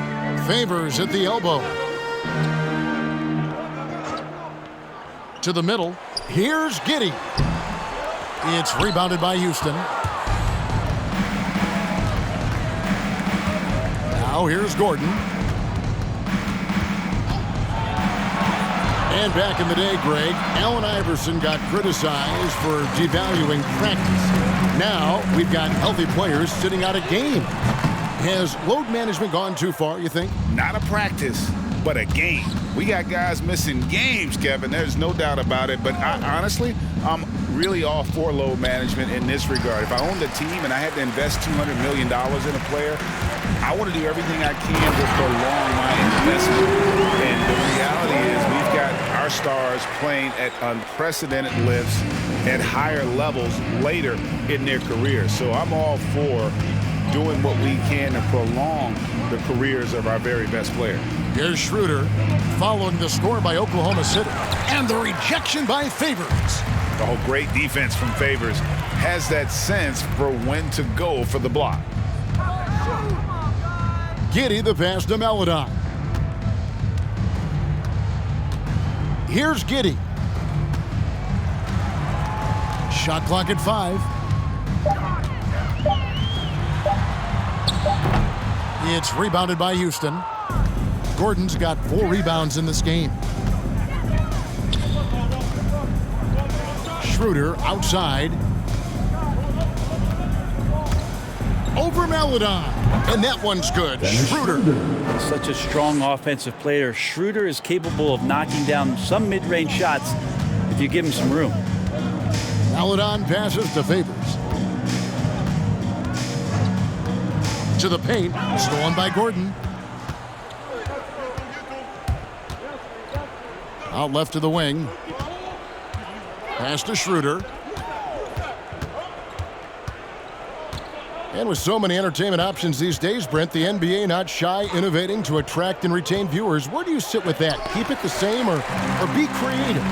Favors at the elbow. To the middle. Here's Giddey. It's rebounded by Houston. Now here's Gordon. And back in the day, Greg, Allen Iverson got criticized for devaluing practice. Now we've got healthy players sitting out a game. Has load management gone too far, you think? Not a practice, but a game. We got guys missing games, Kevin. There's no doubt about it. But honestly, I'm really all for load management in this regard. If I owned a team and I had to invest $200 million in a player, I want to do everything I can to prolong my investment. And the reality is we've got our stars playing at unprecedented lifts at higher levels later in their careers. So I'm all for doing what we can to prolong the careers of our very best players. Here's Schroeder following the score by Oklahoma City. And the rejection by Favors. Oh, great defense from Favors. Has that sense for when to go for the block. Giddey the pass to Melodon. Here's Giddey. Shot clock at 5. It's rebounded by Houston. Gordon's got 4 rebounds in this game. Schroeder outside. Over Maledon. And that one's good. Schroeder. Such a strong offensive player. Schroeder is capable of knocking down some mid-range shots if you give him some room. Maledon passes to Favors. To the paint. Stolen by Gordon. Out left to the wing. Pass to Schroeder. And with so many entertainment options these days, Brent, the NBA not shy innovating to attract and retain viewers. Where do you sit with that? Keep it the same or be creative?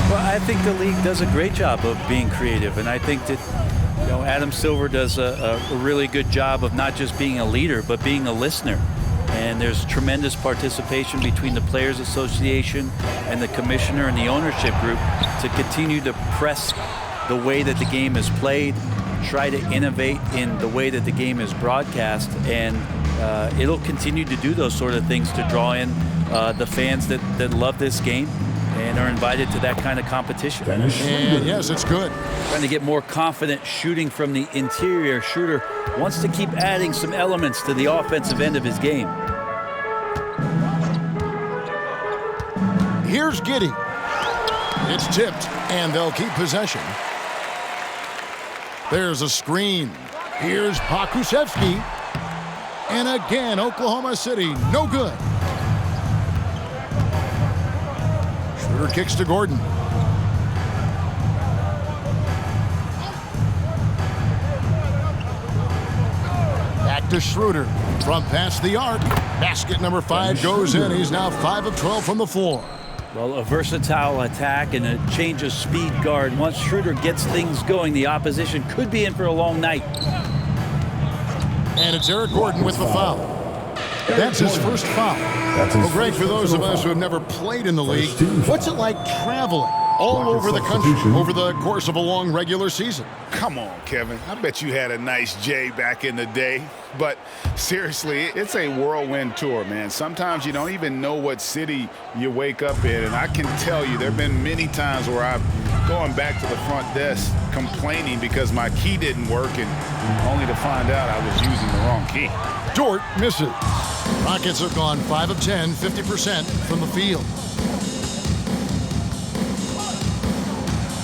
Well, I think the league does a great job of being creative, and I think that Adam Silver does a really good job of not just being a leader, but being a listener. And there's tremendous participation between the Players Association and the commissioner and the ownership group to continue to press the way that the game is played, try to innovate in the way that the game is broadcast, and it'll continue to do those sort of things to draw in the fans that love this game and are invited to that kind of competition. And yes, it's good. Trying to get more confident shooting from the interior. Schroeder wants to keep adding some elements to the offensive end of his game. Here's Giddey. It's tipped, and they'll keep possession. There's a screen. Here's Pokusevski. And again, Oklahoma City, no good. Schroeder kicks to Gordon. Back to Schroeder. From past the arc. Basket number 5 goes in. He's now 5 of 12 from the floor. Well, a versatile attack and a change of speed guard. Once Schroeder gets things going, the opposition could be in for a long night. And it's Eric Gordon with the foul. That's his first foul. Well, Greg, for those of us who have never played in the league, what's it like traveling all over the country over the course of a long regular season? Come on, Kevin. I bet you had a nice J back in the day. But seriously, it's a whirlwind tour, man. Sometimes you don't even know what city you wake up in. And I can tell you there have been many times where I've gone back to the front desk complaining because my key didn't work, and only to find out I was using the wrong key. Dort misses. Rockets have gone 5 of 10, 50% from the field.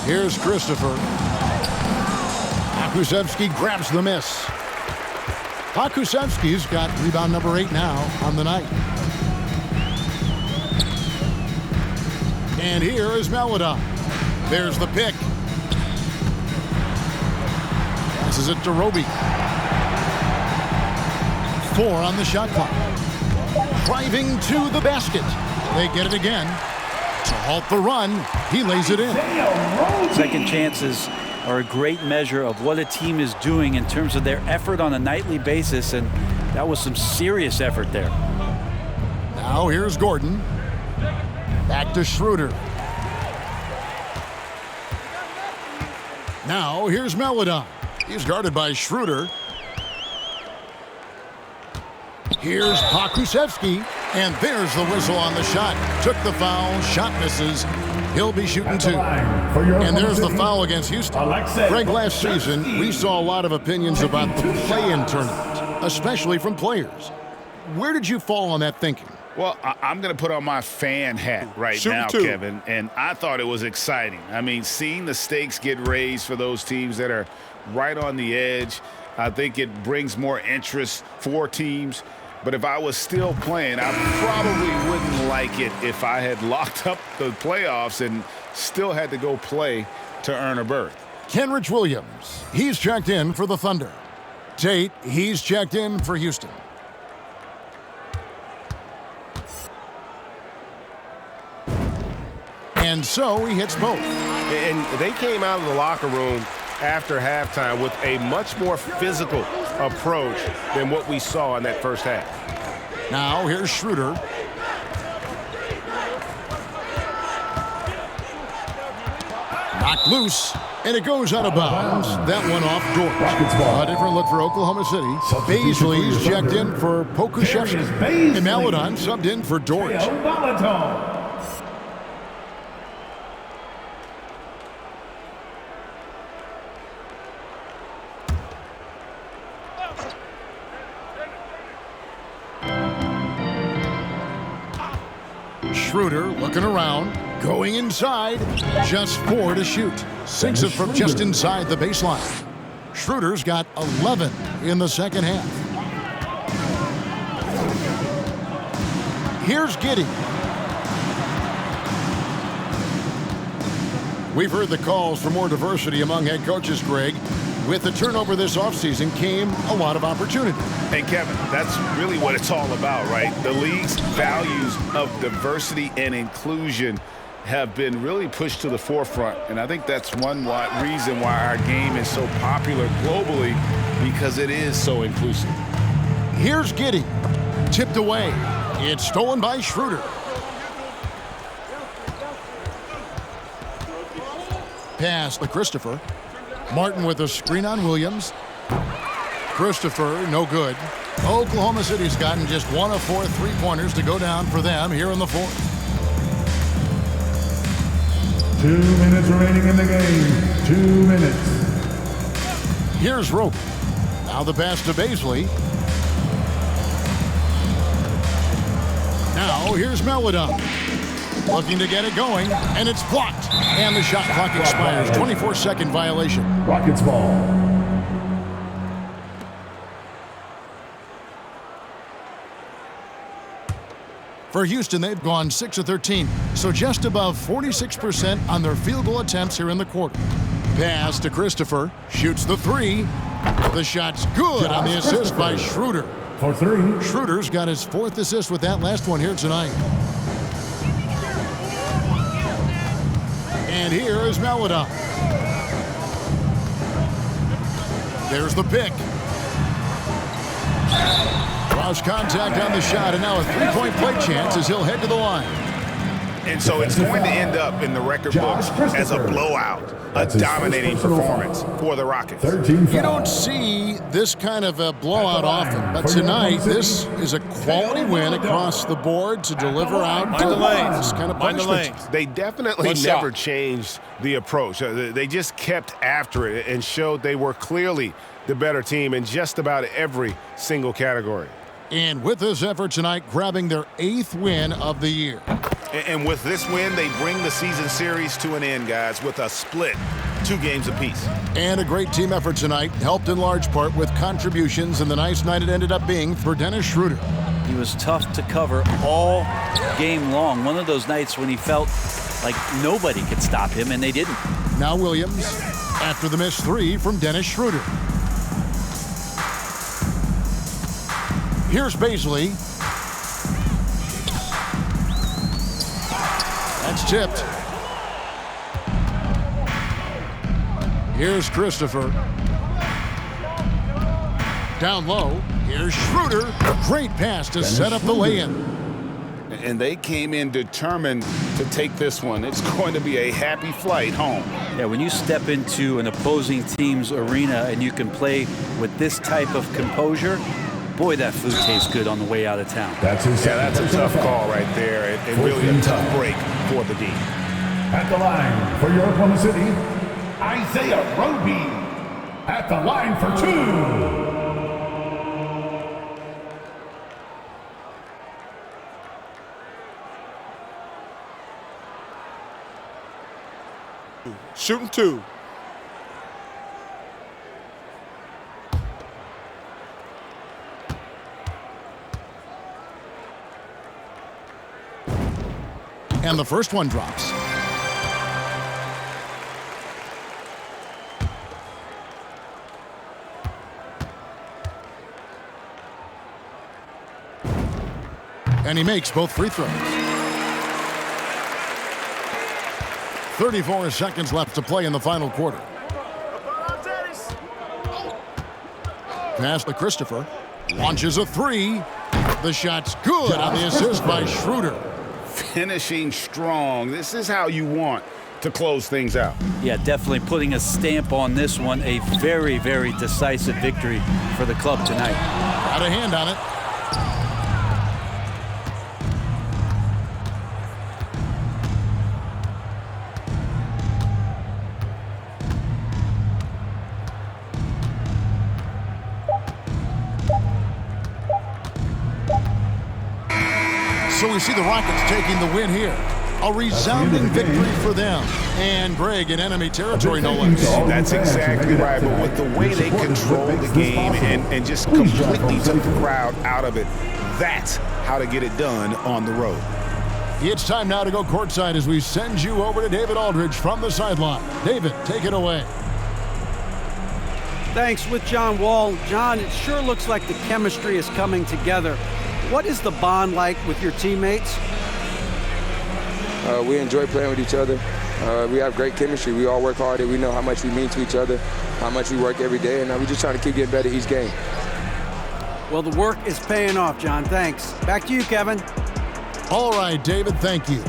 Here's Christopher. Pokusevski grabs the miss. Pokusevski's got rebound number 8 now on the night. And here is Maledon. There's the pick. Passes it to Roby. 4 on the shot clock. Driving to the basket. They get it again. To halt the run, he lays it in. Second chances are a great measure of what a team is doing in terms of their effort on a nightly basis, and that was some serious effort there. Now here's Gordon. Back to Schroeder. Now here's Maledon. He's guarded by Schroeder. Here's Pokusevski, and there's the whistle on the shot. Took the foul, shot misses. He'll be shooting 2. And there's the foul against Houston. Greg, last season, we saw a lot of opinions about the play-in tournament, especially from players. Where did you fall on that thinking? Well, I'm going to put on my fan hat right now, Kevin, and I thought it was exciting. I mean, seeing the stakes get raised for those teams that are right on the edge, I think it brings more interest for teams. But if I was still playing, I probably wouldn't like it if I had locked up the playoffs and still had to go play to earn a berth. Kenrich Williams, he's checked in for the Thunder. Tate, he's checked in for Houston. And so he hits both. And they came out of the locker room after halftime with a much more physical approach than what we saw in that first half. Now here's Schroeder. Knocked loose, and it goes out of bounds. That one off Dort. A different look for Oklahoma City. Baisley's checked in for Pokuševski. And Maledon subbed in for Dort. Schroeder looking around, going inside, just 4 to shoot. Sinks it from just inside the baseline. Schroeder's got 11 in the second half. Here's Giddey. We've heard the calls for more diversity among head coaches, Greg. With the turnover this offseason came a lot of opportunity. Hey, Kevin, that's really what it's all about, right? The league's values of diversity and inclusion have been really pushed to the forefront. And I think that's one reason why our game is so popular globally, because it is so inclusive. Here's Giddey. Tipped away. It's stolen by Schroeder. Pass to Christopher. Martin with a screen on Williams. Christopher, no good. Oklahoma City's gotten just 1 of 4 three-pointers to go down for them here in the fourth. 2 minutes remaining in the game. 2 minutes. Here's Rope. Now the pass to Baisley. Now here's Maledon. Looking to get it going, and it's blocked. And the shot clock expires. 24-second violation. Rockets ball. For Houston, they've gone 6 of 13, so just above 46% on their field goal attempts here in the quarter. Pass to Christopher. Shoots the 3. The shot's good on the assist by Schroeder. For 3. Schroeder's got his 4th assist with that last one here tonight. And here is Maledon. There's the pick. Lost contact on the shot, and now a three-point play chance as he'll head to the line. And so it's going to end up in the record books as a blowout, a dominating performance for the Rockets. You don't see this kind of a blowout often, but tonight this is a quality win across the board to deliver out this kind of punishment. They definitely never changed the approach. They just kept after it and showed they were clearly the better team in just about every single category. And with this effort tonight, grabbing their 8th win of the year. And with this win, they bring the season series to an end, guys, with a split, 2 games apiece. And a great team effort tonight, helped in large part with contributions, and the nice night it ended up being for Dennis Schroeder. He was tough to cover all game long. One of those nights when he felt like nobody could stop him, and they didn't. Now Williams, after the missed 3 from Dennis Schroeder. Here's Baisley. That's tipped. Here's Christopher. Down low. Here's Schroeder. Great pass to set up the lay-in. And they came in determined to take this one. It's going to be a happy flight home. Yeah, when you step into an opposing team's arena and you can play with this type of composure, boy, that food tastes good on the way out of town. That's a tough call right there, and really a tough break for the D. At the line for your Oklahoma City, Isaiah Roby. At the line for 2. Shooting 2. And the first one drops. And he makes both free throws. 34 seconds left to play in the final quarter. Pass to Christopher. Launches a 3. The shot's good on the assist by Schroeder. Finishing strong. This is how you want to close things out. Yeah, definitely putting a stamp on this one. A very, very decisive victory for the club tonight. Got a hand on it. So we see the Rockets taking the win here. A resounding victory for them. And Greg in enemy territory, no less. That's exactly right. But with the way they controlled the game and just completely took the crowd out of it, that's how to get it done on the road. It's time now to go courtside as we send you over to David Aldridge from the sideline. David, take it away. Thanks with John Wall. John, it sure looks like the chemistry is coming together. What is the bond like with your teammates? We enjoy playing with each other. We have great chemistry. We all work hard and we know how much we mean to each other, how much we work every day, and we're just trying to keep getting better each game. Well, the work is paying off, John. Thanks. Back to you, Kevin. All right, David, thank you.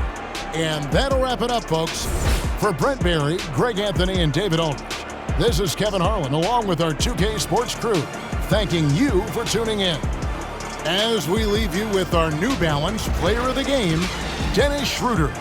And that'll wrap it up, folks. For Brent Barry, Greg Anthony, and David Aldridge, this is Kevin Harlan along with our 2K Sports crew, thanking you for tuning in. As we leave you with our New Balance Player of the Game, Dennis Schroeder.